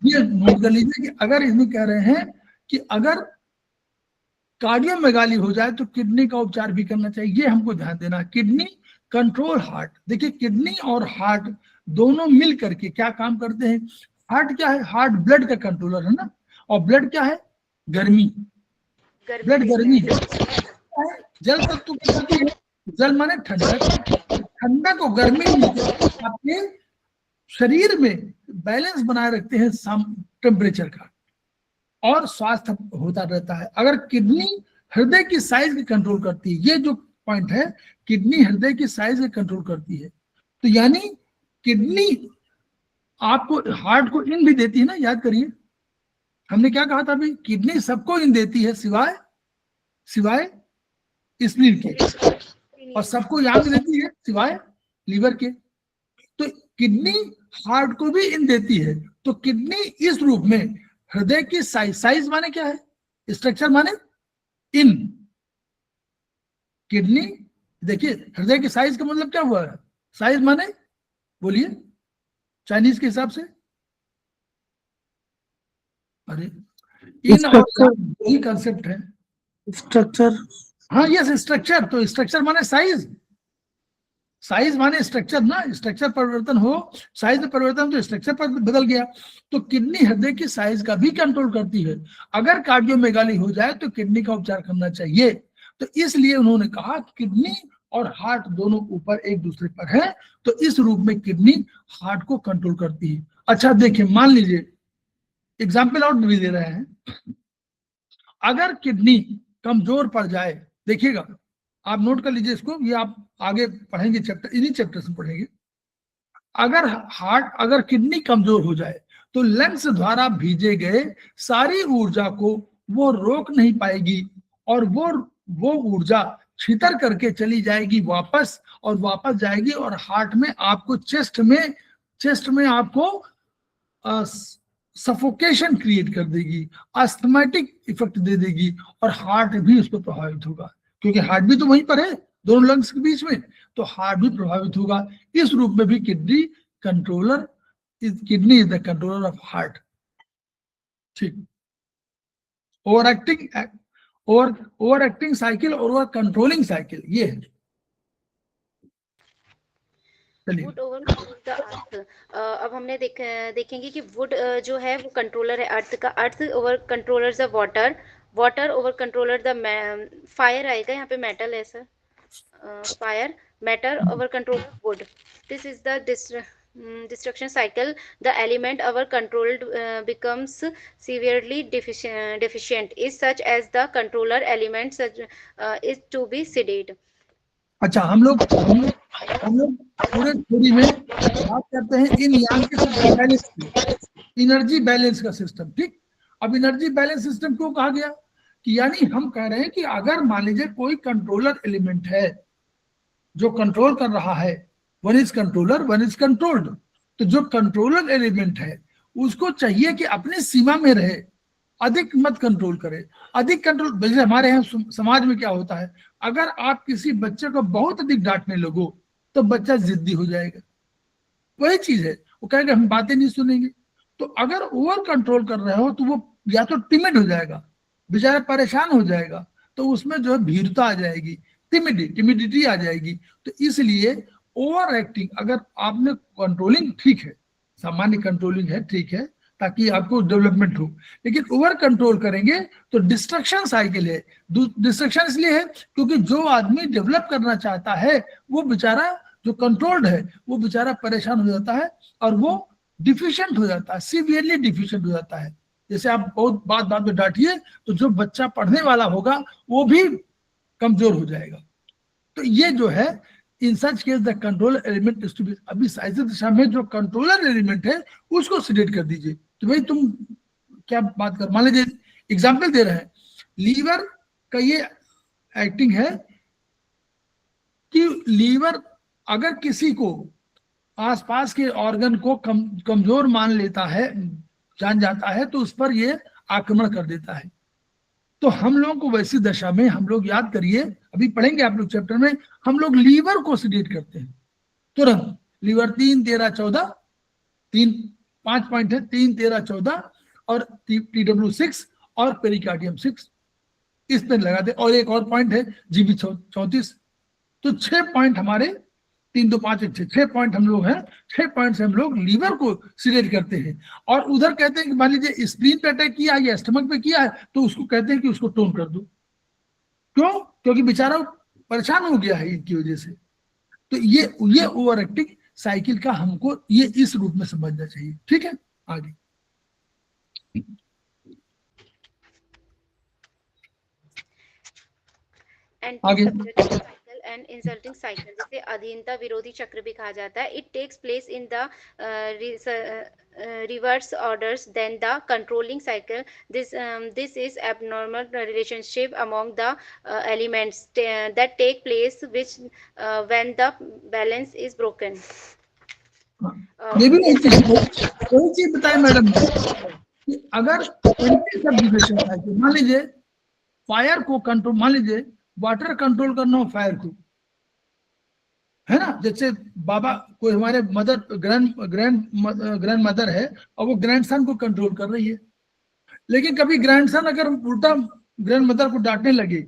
ये नोट कर लीजिए कि अगर इसमें कह रहे हैं कि अगर कार्डियोमेगाली हो जाए तो किडनी का उपचार भी करना चाहिए, ये हमको ध्यान देना। Kidney control heart. देखिए किडनी और हार्ट दोनों मिल करके क्या काम करते हैं। हार्ट क्या है, हार्ट ब्लड का कंट्रोलर है ना, और ब्लड क्या है, गर्मी। ब्लड गर्मी है, जल तत्व की गति है, जल माने ठंडक, ठंडक और गर्मी आपके शरीर में बैलेंस बनाए रखते हैं टेम्परेचर का, और स्वास्थ्य होता रहता है। अगर किडनी हृदय की साइज की कंट्रोल करती है, ये जो पॉइंट है, किडनी हृदय की साइज की कंट्रोल करती है, तो यानी किडनी आपको हार्ट को इन भी देती है ना, याद करिए हमने क्या कहा था अभी, किडनी सबको इन देती है सिवाय स्प्लीन के, और सबको यांग देती है सिवाय लीवर के। तो किडनी हार्ट को भी इन देती है। तो किडनी इस रूप में हृदय की साइज माने क्या है, स्ट्रक्चर माने इन। किडनी देखिए हृदय की साइज का मतलब क्या हुआ है, साइज माने बोलिए चाइनीज के हिसाब से, अरे इन और यही कंसेप्ट है, स्ट्रक्चर। हाँ यस स्ट्रक्चर। तो स्ट्रक्चर माने साइज, साइज माने स्ट्रक्चर ना, स्ट्रक्चर परिवर्तन हो, साइज में परिवर्तन तो स्ट्रक्चर पर बदल गया। तो किडनी हृदय की साइज का भी कंट्रोल करती है। अगर कार्डियोमेगाली हो जाए तो किडनी का उपचार करना चाहिए। तो इसलिए उन्होंने कहा किडनी और हार्ट दोनों ऊपर एक दूसरे पर है, तो इस रूप में किडनी हार्ट को कंट्रोल करती है। अच्छा देखिए, मान लीजिए एग्जाम्पल और भी दे रहे हैं, अगर किडनी कमजोर पड़ जाए, देखिएगा आप नोट कर लीजिए इसको, ये आप आगे पढ़ेंगे चैप्टर, इन्हीं चैप्टर से पढ़ेंगे। अगर किडनी कमजोर हो जाए तो लंग्स द्वारा भेजे गए सारी ऊर्जा को वो रोक नहीं पाएगी, और वो ऊर्जा छितर करके चली जाएगी वापस, और वापस जाएगी और हार्ट में आपको चेस्ट में आपको सफोकेशन क्रिएट कर देगी, अस्थमैटिक इफेक्ट दे देगी, और हार्ट भी उस पर प्रभावित होगा, क्योंकि हार्ट भी तो वहीं पर है दोनों लंग्स के बीच में, तो हार्ट भी प्रभावित होगा। इस रूप में भी kidney is the controller of heart. ठीक। ओवर एक्टिंग साइकिल और ओवर कंट्रोलिंग साइकिल, ये है। चलिए वुड ओवर द अर्थ। अब हमने देखेंगे कि वुड जो है वो कंट्रोलर है अर्थ का, earth over controller the water, water over controller the fire आएगा यहाँ पे, मेटल है sir, fire, metal over controller wood. This is the destruction cycle. The element our controlled becomes severely deficient is such as the controller element such, is to be sedate. अच्छा, हम लोग पूरे theory में बात करते हैं इन यांग के बैलेंस की, एनर्जी बैलेंस का सिस्टम। ठीक, अब एनर्जी बैलेंस सिस्टम क्यों कहा गया कि यानी हम कह रहे हैं कि अगर मान लीजिए कोई कंट्रोलर एलिमेंट है जो कंट्रोल कर रहा है, one is controller one is controlled, तो जो कंट्रोलर एलिमेंट है उसको चाहिए कि अपनी सीमा में रहे, अधिक मत कंट्रोल करे। अधिक कंट्रोल, जैसे हमारे यहाँ समाज में क्या होता है, अगर आप किसी बच्चे को बहुत अधिक डांटने लगो तो बच्चा जिद्दी हो जाएगा, वही चीज है, वो कहेगा हम बातें नहीं सुनेंगे। तो अगर ओवर कंट्रोल कर रहे हो तो वो या तो टिमिड हो जाएगा, बेचारा परेशान हो जाएगा, तो उसमें जो है भीरुता आ जाएगी, टिमिडिटी आ जाएगी। तो इसलिए ओवर एक्टिंग, अगर आपने कंट्रोलिंग ठीक है, सामान्य कंट्रोलिंग है ठीक है, ताकि आपको डेवलपमेंट हो, लेकिन ओवर कंट्रोल करेंगे तो डिस्ट्रक्शन साइकिल है। डिस्ट्रक्शन इसलिए है क्योंकि जो आदमी डेवलप करना चाहता है वो बेचारा जो कंट्रोल्ड है वो बेचारा परेशान हो जाता है और वो डिफिशिएंट हो जाता है, सीवियरली डिफिशिएंट हो जाता है। जैसे आप बहुत बात में डांटिए तो जो बच्चा पढ़ने वाला होगा वो भी कमजोर हो जाएगा। तो ये जो है in such case the controller element is to be, अभी साइज दिशा में जो कंट्रोलर एलिमेंट है उसको सिलेक्ट कर दीजिए। तो भाई तुम क्या बात कर, मान लीजिए एग्जाम्पल दे रहे हैं, लीवर का ये एक्टिंग है कि लीवर अगर किसी को आसपास के ऑर्गन को कमजोर मान लेता है, जान जाता है, तो उस पर ये आक्रमण कर देता है। तो हम लोगों को वैसी दशा में, हम लोग याद करिए, अभी पढ़ेंगे आप लोग चैप्टर में, हम लोग लीवर को सिलेक्ट करते हैं तुरंत। लीवर 3, 13, 14, 5 पॉइंट है, 3, 13, 14 और TW6 और पेरिकार्डियम 6 इस पे लगा दे, और एक और पॉइंट है GB 34। तो 6 पॉइंट हमारे, 3, 2, 5, 6 पॉइंट हम लोग हैं, 6 पॉइंट से हम लोग लीवर को सिलेक्ट करते हैं। और उधर कहते हैं कि मान लीजिए स्प्लीन पे अटैक किया या स्टमक पे किया है तो उसको कहते हैं कि उसको टोन कर दो। क्यों? क्योंकि बेचारा परेशान हो गया है इनकी वजह से। तो ये ओवर एक्टिंग साइकिल का हमको ये इस रूप में समझना चाहिए। ठीक है, आगे साइकिल एंड इंसल्टिंग साइकिल, जिसे अधीनता विरोधी चक्र भी कहा जाता है। It takes place in the reverse orders than the controlling cycle. This is abnormal relationship among the elements that take place which when the balance is broken. ये भी एक चीज बताए मैडम कि अगर सबडिविजन साइकिल, मान लीजिए फायर को कंट्रोल, मान लीजिए वाटर कंट्रोल करना हो फायर को, है ना, जैसे बाबा कोई हमारे मदर ग्रैंड मदर है और वो ग्रैंडसन को कंट्रोल कर रही है, लेकिन कभी ग्रैंडसन अगर उल्टा ग्रैंड मदर को डांटने लगे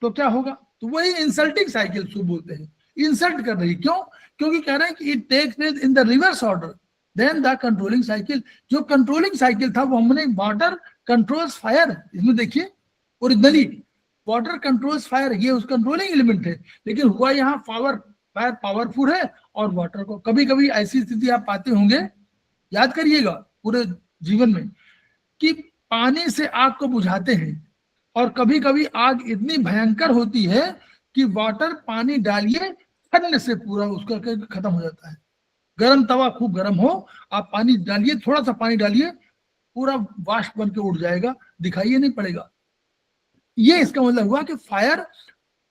तो क्या होगा? तो वही इंसल्टिंग साइकिल को बोलते हैं, इंसल्ट कर रही। क्यों? क्योंकि कह रहे हैं कि it takes place in the reverse order than the controlling cycle. जो कंट्रोलिंग साइकिल था वो हमने वाटर कंट्रोल्स फायर, इसमें देखिए ओरिजिनली वाटर कंट्रोल्स फायर, ये उस कंट्रोलिंग एलिमेंट है, लेकिन हुआ यहाँ फायर पावरफुल है और वाटर को। कभी कभी ऐसी स्थिति आप पाते होंगे, याद करिएगा पूरे जीवन में, कि पानी से आग को बुझाते हैं और कभी कभी आग इतनी भयंकर होती है कि वाटर पानी डालिए ठंड से पूरा उसका खत्म हो जाता है। गर्म तवा खूब गर्म हो, आप पानी डालिए, थोड़ा सा पानी डालिए, पूरा वाष्प बन के उड़ जाएगा, दिखाई नहीं पड़ेगा। ये इसका मतलब हुआ कि फायर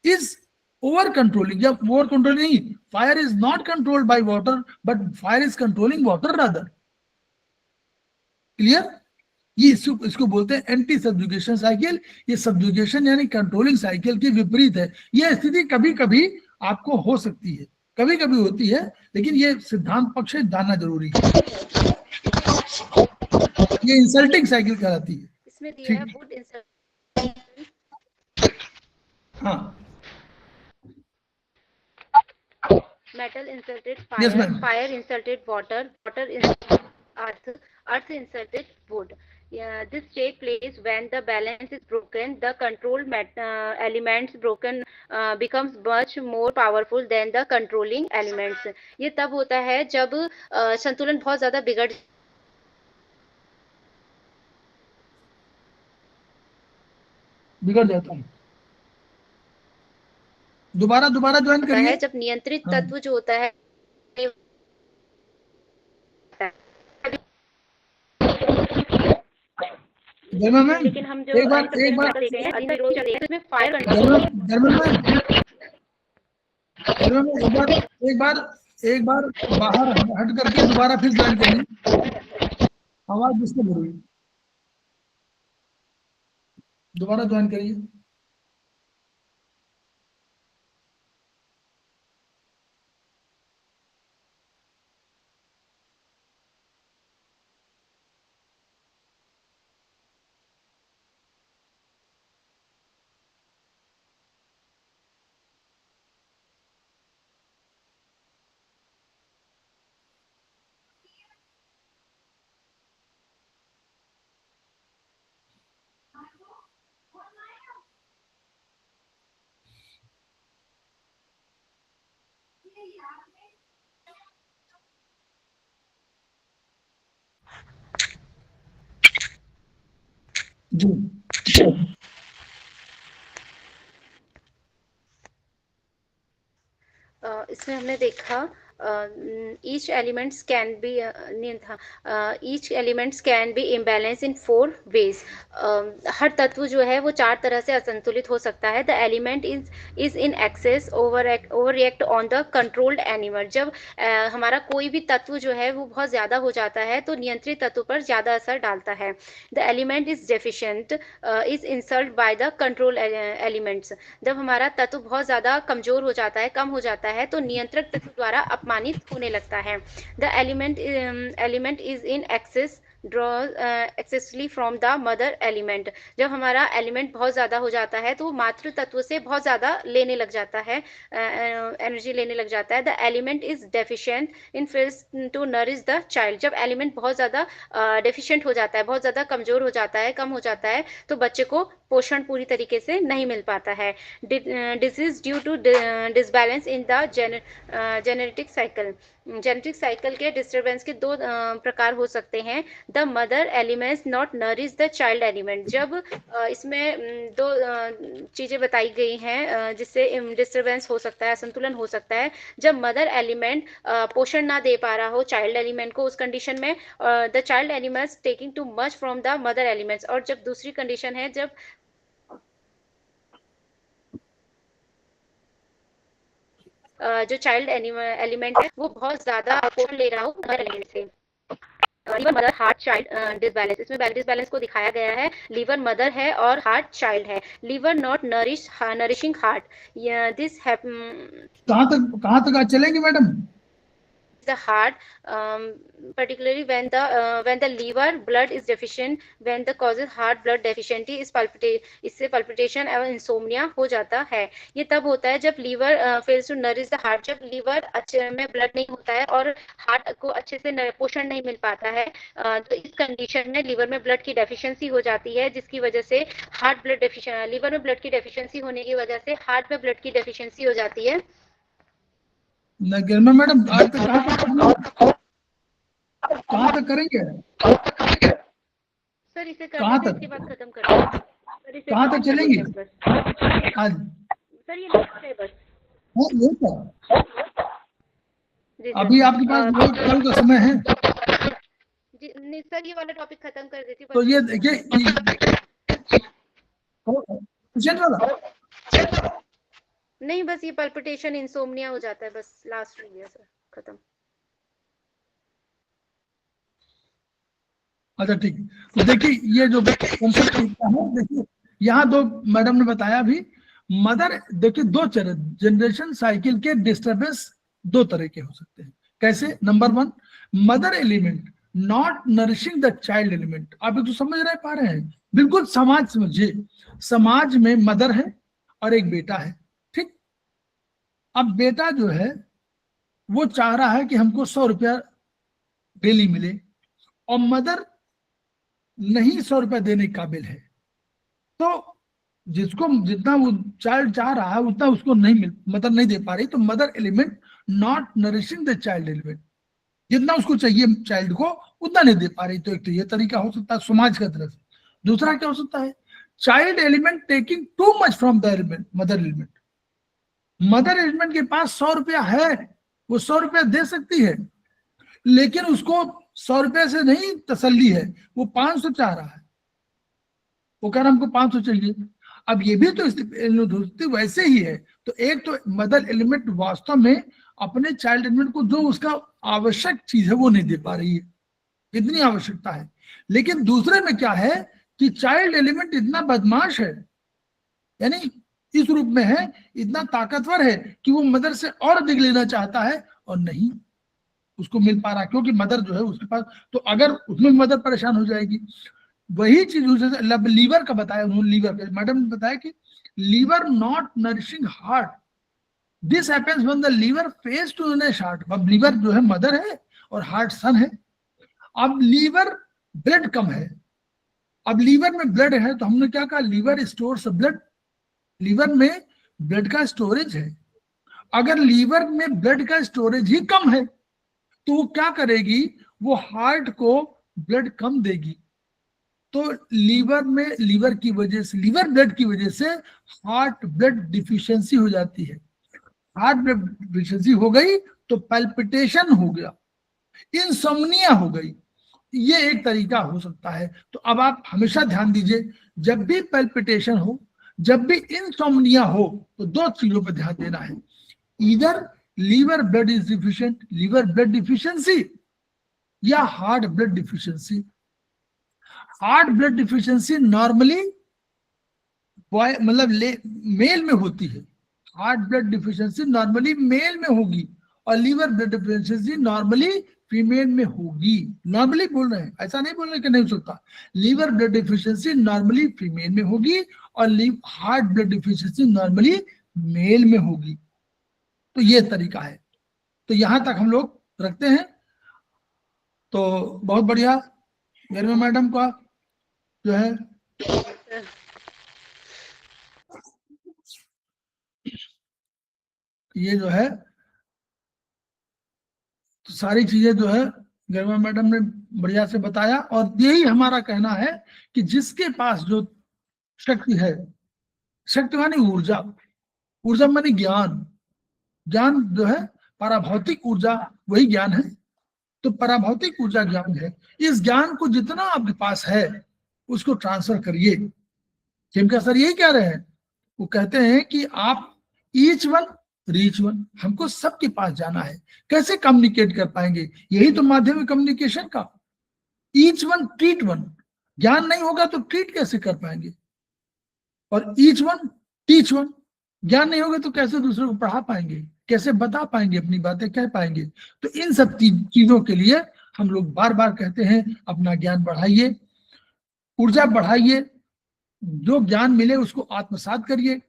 इज ओवर कंट्रोलिंग। जब ओवर कंट्रोलिंग नहीं, fire is not controlled by water but fire is controlling water rather. Clear? ये इसको बोलते हैं एंटी सबजुगेशन साइकिल। ये सबजुगेशन यानी कंट्रोलिंग साइकिल के विपरीत है। ये स्थिति कभी कभी आपको हो सकती है, कभी कभी होती है, लेकिन ये सिद्धांत पक्ष है, जानना जरूरी है। ये इंसल्टिंग साइकिल कहलाती है। इसमें दिया है वुड इंसल्ट। हाँ, metal inserted Yes, fire, ma'am. fire inserted water, water inserted earth, earth inserted wood. Yeah, this take place when the balance is broken. The control elements broken becomes much more powerful than the controlling elements. ये तब होता है जब संतुलन बहुत ज्यादा बिगड़ जाता है। दोबारा ज्वाइन होता करिए। है जब नियंत्रित हाँ। तत्व जो होता है जर्मन मैम, लेकिन हम जो एक बार इसमें फायर जर्मन मैम, एक बार बाहर हट करके दोबारा फिर ज्वाइन करिए, आवाज डिस्टर्ब हो रही है, दोबारा ज्वाइन करिए। जी इसमें हमने देखा each elements can be नहीं था each elements can be imbalanced in 4 ways. हर तत्व जो है वो 4 तरह से असंतुलित हो सकता है. The element is in excess overreact on the controlled element. जब हमारा कोई भी तत्व जो है वो बहुत ज्यादा हो जाता है तो नियंत्रित तत्व पर ज्यादा असर डालता है. The element is deficient is insult by the control elements. जब हमारा तत्व बहुत ज्यादा कमजोर हो जाता है, कम हो जाता है तो नियंत्रक तत्व द्वारा अपमानित होने लगता है. The element is in excess draw excessly from the mother element. जब हमारा एलिमेंट बहुत ज्यादा हो जाता है तो मातृ तत्व से बहुत ज्यादा लेने लग जाता है, एनर्जी लेने लग जाता है. The element is deficient in fails to nourish the child. जब एलिमेंट बहुत ज्यादा डेफिशिएंट हो जाता है, बहुत ज्यादा कमजोर हो जाता है, कम हो जाता है तो बच्चे को पोषण पूरी तरीके से नहीं मिल पाता है. Disease due to disbalance in the genetic cycle. Genetic cycle के डिस्टर्बेंस के 2 प्रकार हो सकते हैं. The mother elements not nourish the child element. जब इसमें 2 चीजें बताई गई हैं जिससे डिस्टर्बेंस हो सकता है, असंतुलन हो सकता है. जब मदर एलिमेंट पोषण ना दे पा रहा हो चाइल्ड एलिमेंट को, उस कंडीशन में the child elements taking too much from the mother elements. और जब दूसरी कंडीशन है जब जो चाइल्ड एलिमेंट है वो बहुत ज्यादा पोषण ले रहा हो मदर एलिमेंट से. Liver mother heart child disbalance. इसमें डिसबैलेंस को दिखाया गया है. लीवर मदर है और हार्ट चाइल्ड है. Liver not nourishing heart. This कहाँ तक आज चलेंगे madam? the heart, particularly when the liver blood is deficient, when the causes heart blood deficiency is इससे palpitation एवं इंसोम्निया हो जाता है. ये तब होता है जब liver fails to nourish the heart. जब लीवर अच्छे में ब्लड नहीं होता है और हार्ट को अच्छे से पोषण नहीं मिल पाता है तो इस कंडीशन में लीवर में ब्लड की डेफिशिएंसी हो जाती है, जिसकी वजह से हार्ट ब्लड लीवर में ब्लड की डेफिशिएंसी होने की वजह से हार्ट में ब्लड की डेफिशिएंसी हो जाती है. मैडम आज तक कहाँ तक करेंगे सर? इसे इसके बाद खत्म करेंगे. कहाँ तक चलेंगे आज? सर ये लास्ट है बस. अभी आपके पास कल का समय है जी नहीं सर, ये वाला टॉपिक खत्म कर देती. तो ये देखिए नहीं बस ये पल्पिटेशन इंसोम्निया हो जाता है, बस लास्ट हो गया सर, खत्म. अच्छा ठीक. तो देखिए ये जो कॉन्सेप्ट है, देखिए यहाँ 2 मैडम ने बताया भी. मदर देखिए 2 जनरेशन साइकिल के डिस्टर्बेंस 2 तरह के हो सकते हैं. कैसे? Number 1, mother element not nourishing the child element. आप तो समझ रहे पा रहे हैं? बिल्कुल समाज समझिए. समाज में मदर है और एक बेटा है. ठीक. अब बेटा जो है वो चाह रहा है कि हमको 100 रुपया डेली मिले, और मदर नहीं 100 रुपया देने के काबिल है, तो जिसको जितना वो चाइल्ड चाह रहा है उतना उसको नहीं मिल, मदर नहीं दे पा रही, तो mother element not nourishing the child element, जितना उसको चाहिए चाइल्ड को उतना नहीं दे पा रही। तो एक तो ये तरीका हो सकता है समाज की तरफ से। दूसरा क्या हो सकता है, child element taking too much from the element, mother element. Mother element के पास 100 रुपया है, वो 100 रुपया दे सकती है, लेकिन उसको 100 रुपये से नहीं तसल्ली है, वो 500 चाह रहा है, वो कह रहा हमको 500 चाहिए। अब ये भी तो स्थिति वैसे ही है। तो एक तो मदर एलिमेंट वास्तव में अपने चाइल्ड एलिमेंट को जो उसका आवश्यक चीज है वो नहीं दे पा रही है, इतनी आवश्यकता है। लेकिन दूसरे में क्या है कि चाइल्ड एलिमेंट इतना बदमाश है, यानी इस रूप में है, इतना ताकतवर है कि वो मदर से और अधिक लेना चाहता है और नहीं उसको मिल पा रहा, क्योंकि मदर जो है उसके पास, तो अगर उसमें मदर परेशान हो जाएगी। वही चीज लीवर का बताया उन्होंने, लीवर का मैडम ने बताया कि liver not nourishing heart, this happens when the liver fails to nourish heart. अब लीवर जो है मदर है और हार्ट सन है। अब लीवर ब्लड कम है, अब लीवर में ब्लड है तो हमने क्या कहा, लीवर स्टोर्स ब्लड, लीवर में ब्लड का स्टोरेज है। अगर लीवर में ब्लड का स्टोरेज ही कम है तो वो क्या करेगी, वो हार्ट को ब्लड कम देगी। तो लीवर में, लीवर की वजह से, लीवर ब्लड की वजह से हार्ट ब्लड डिफिशियंसी हो जाती है। हार्ट ब्लड डिफिशियंसी हो गई तो पैल्पिटेशन हो गया, इंसोम्निया हो गई। ये एक तरीका हो सकता है। तो अब आप हमेशा ध्यान दीजिए, जब भी पैल्पिटेशन हो, जब भी इंसोम्निया हो, तो दो चीजों पर ध्यान देना है, इधर liver blood is deficient, liver blood deficiency, या heart blood deficiency. Heart blood deficiency normally boy मतलब मेल में होती है, heart blood deficiency normally male में होगी, और liver blood deficiency normally female में होगी। नॉर्मली बोल रहे हैं, ऐसा नहीं बोल रहे कि नहीं हो सकता। Liver blood deficiency normally female में होगी और heart blood deficiency normally male में होगी। तो ये तरीका है। तो यहां तक हम लोग रखते हैं। तो बहुत बढ़िया, गर्मा मैडम का जो है ये जो है तो सारी चीजें जो है गर्मा मैडम ने बढ़िया से बताया। और यही हमारा कहना है कि जिसके पास जो शक्ति है, शक्ति मानी ऊर्जा, ऊर्जा मानी ज्ञान, ज्ञान जो है पराभौतिक ऊर्जा वही ज्ञान है। तो पराभौतिक ऊर्जा ज्ञान है, इस ज्ञान को जितना आपके पास है उसको ट्रांसफर करिए। खेमका सर यही कह रहे हैं, वो कहते हैं कि आप ईच वन रीच वन, हमको सबके पास जाना है। कैसे कम्युनिकेट कर पाएंगे, यही तो माध्यम है कम्युनिकेशन का। ईच वन ट्रीट वन, ज्ञान नहीं होगा तो ट्रीट कैसे कर पाएंगे, और ईच वन टीच वन, ज्ञान नहीं होगा तो कैसे दूसरे को पढ़ा पाएंगे, कैसे बता पाएंगे, अपनी बातें कह पाएंगे। तो इन सब चीजों के लिए हम लोग बार बार कहते हैं अपना ज्ञान बढ़ाइए, ऊर्जा बढ़ाइए, जो ज्ञान मिले उसको आत्मसात करिए,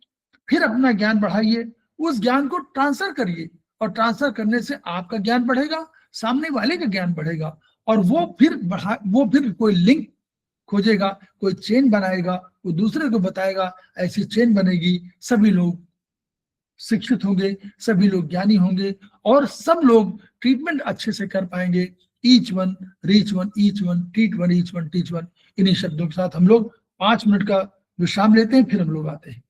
फिर अपना ज्ञान बढ़ाइए, उस ज्ञान को ट्रांसफर करिए, और ट्रांसफर करने से आपका ज्ञान बढ़ेगा, सामने वाले का ज्ञान बढ़ेगा, और वो फिर कोई लिंक खोजेगा, कोई चेन बनाएगा, वो दूसरे को बताएगा, ऐसी चेन बनेगी, सभी लोग शिक्षित होंगे, सभी लोग ज्ञानी होंगे, और सब लोग ट्रीटमेंट अच्छे से कर पाएंगे। Each one reach one, each one treat one, each one teach one. इन्हीं शब्दों के साथ हम लोग 5 मिनट का विश्राम लेते हैं, फिर हम लोग आते हैं।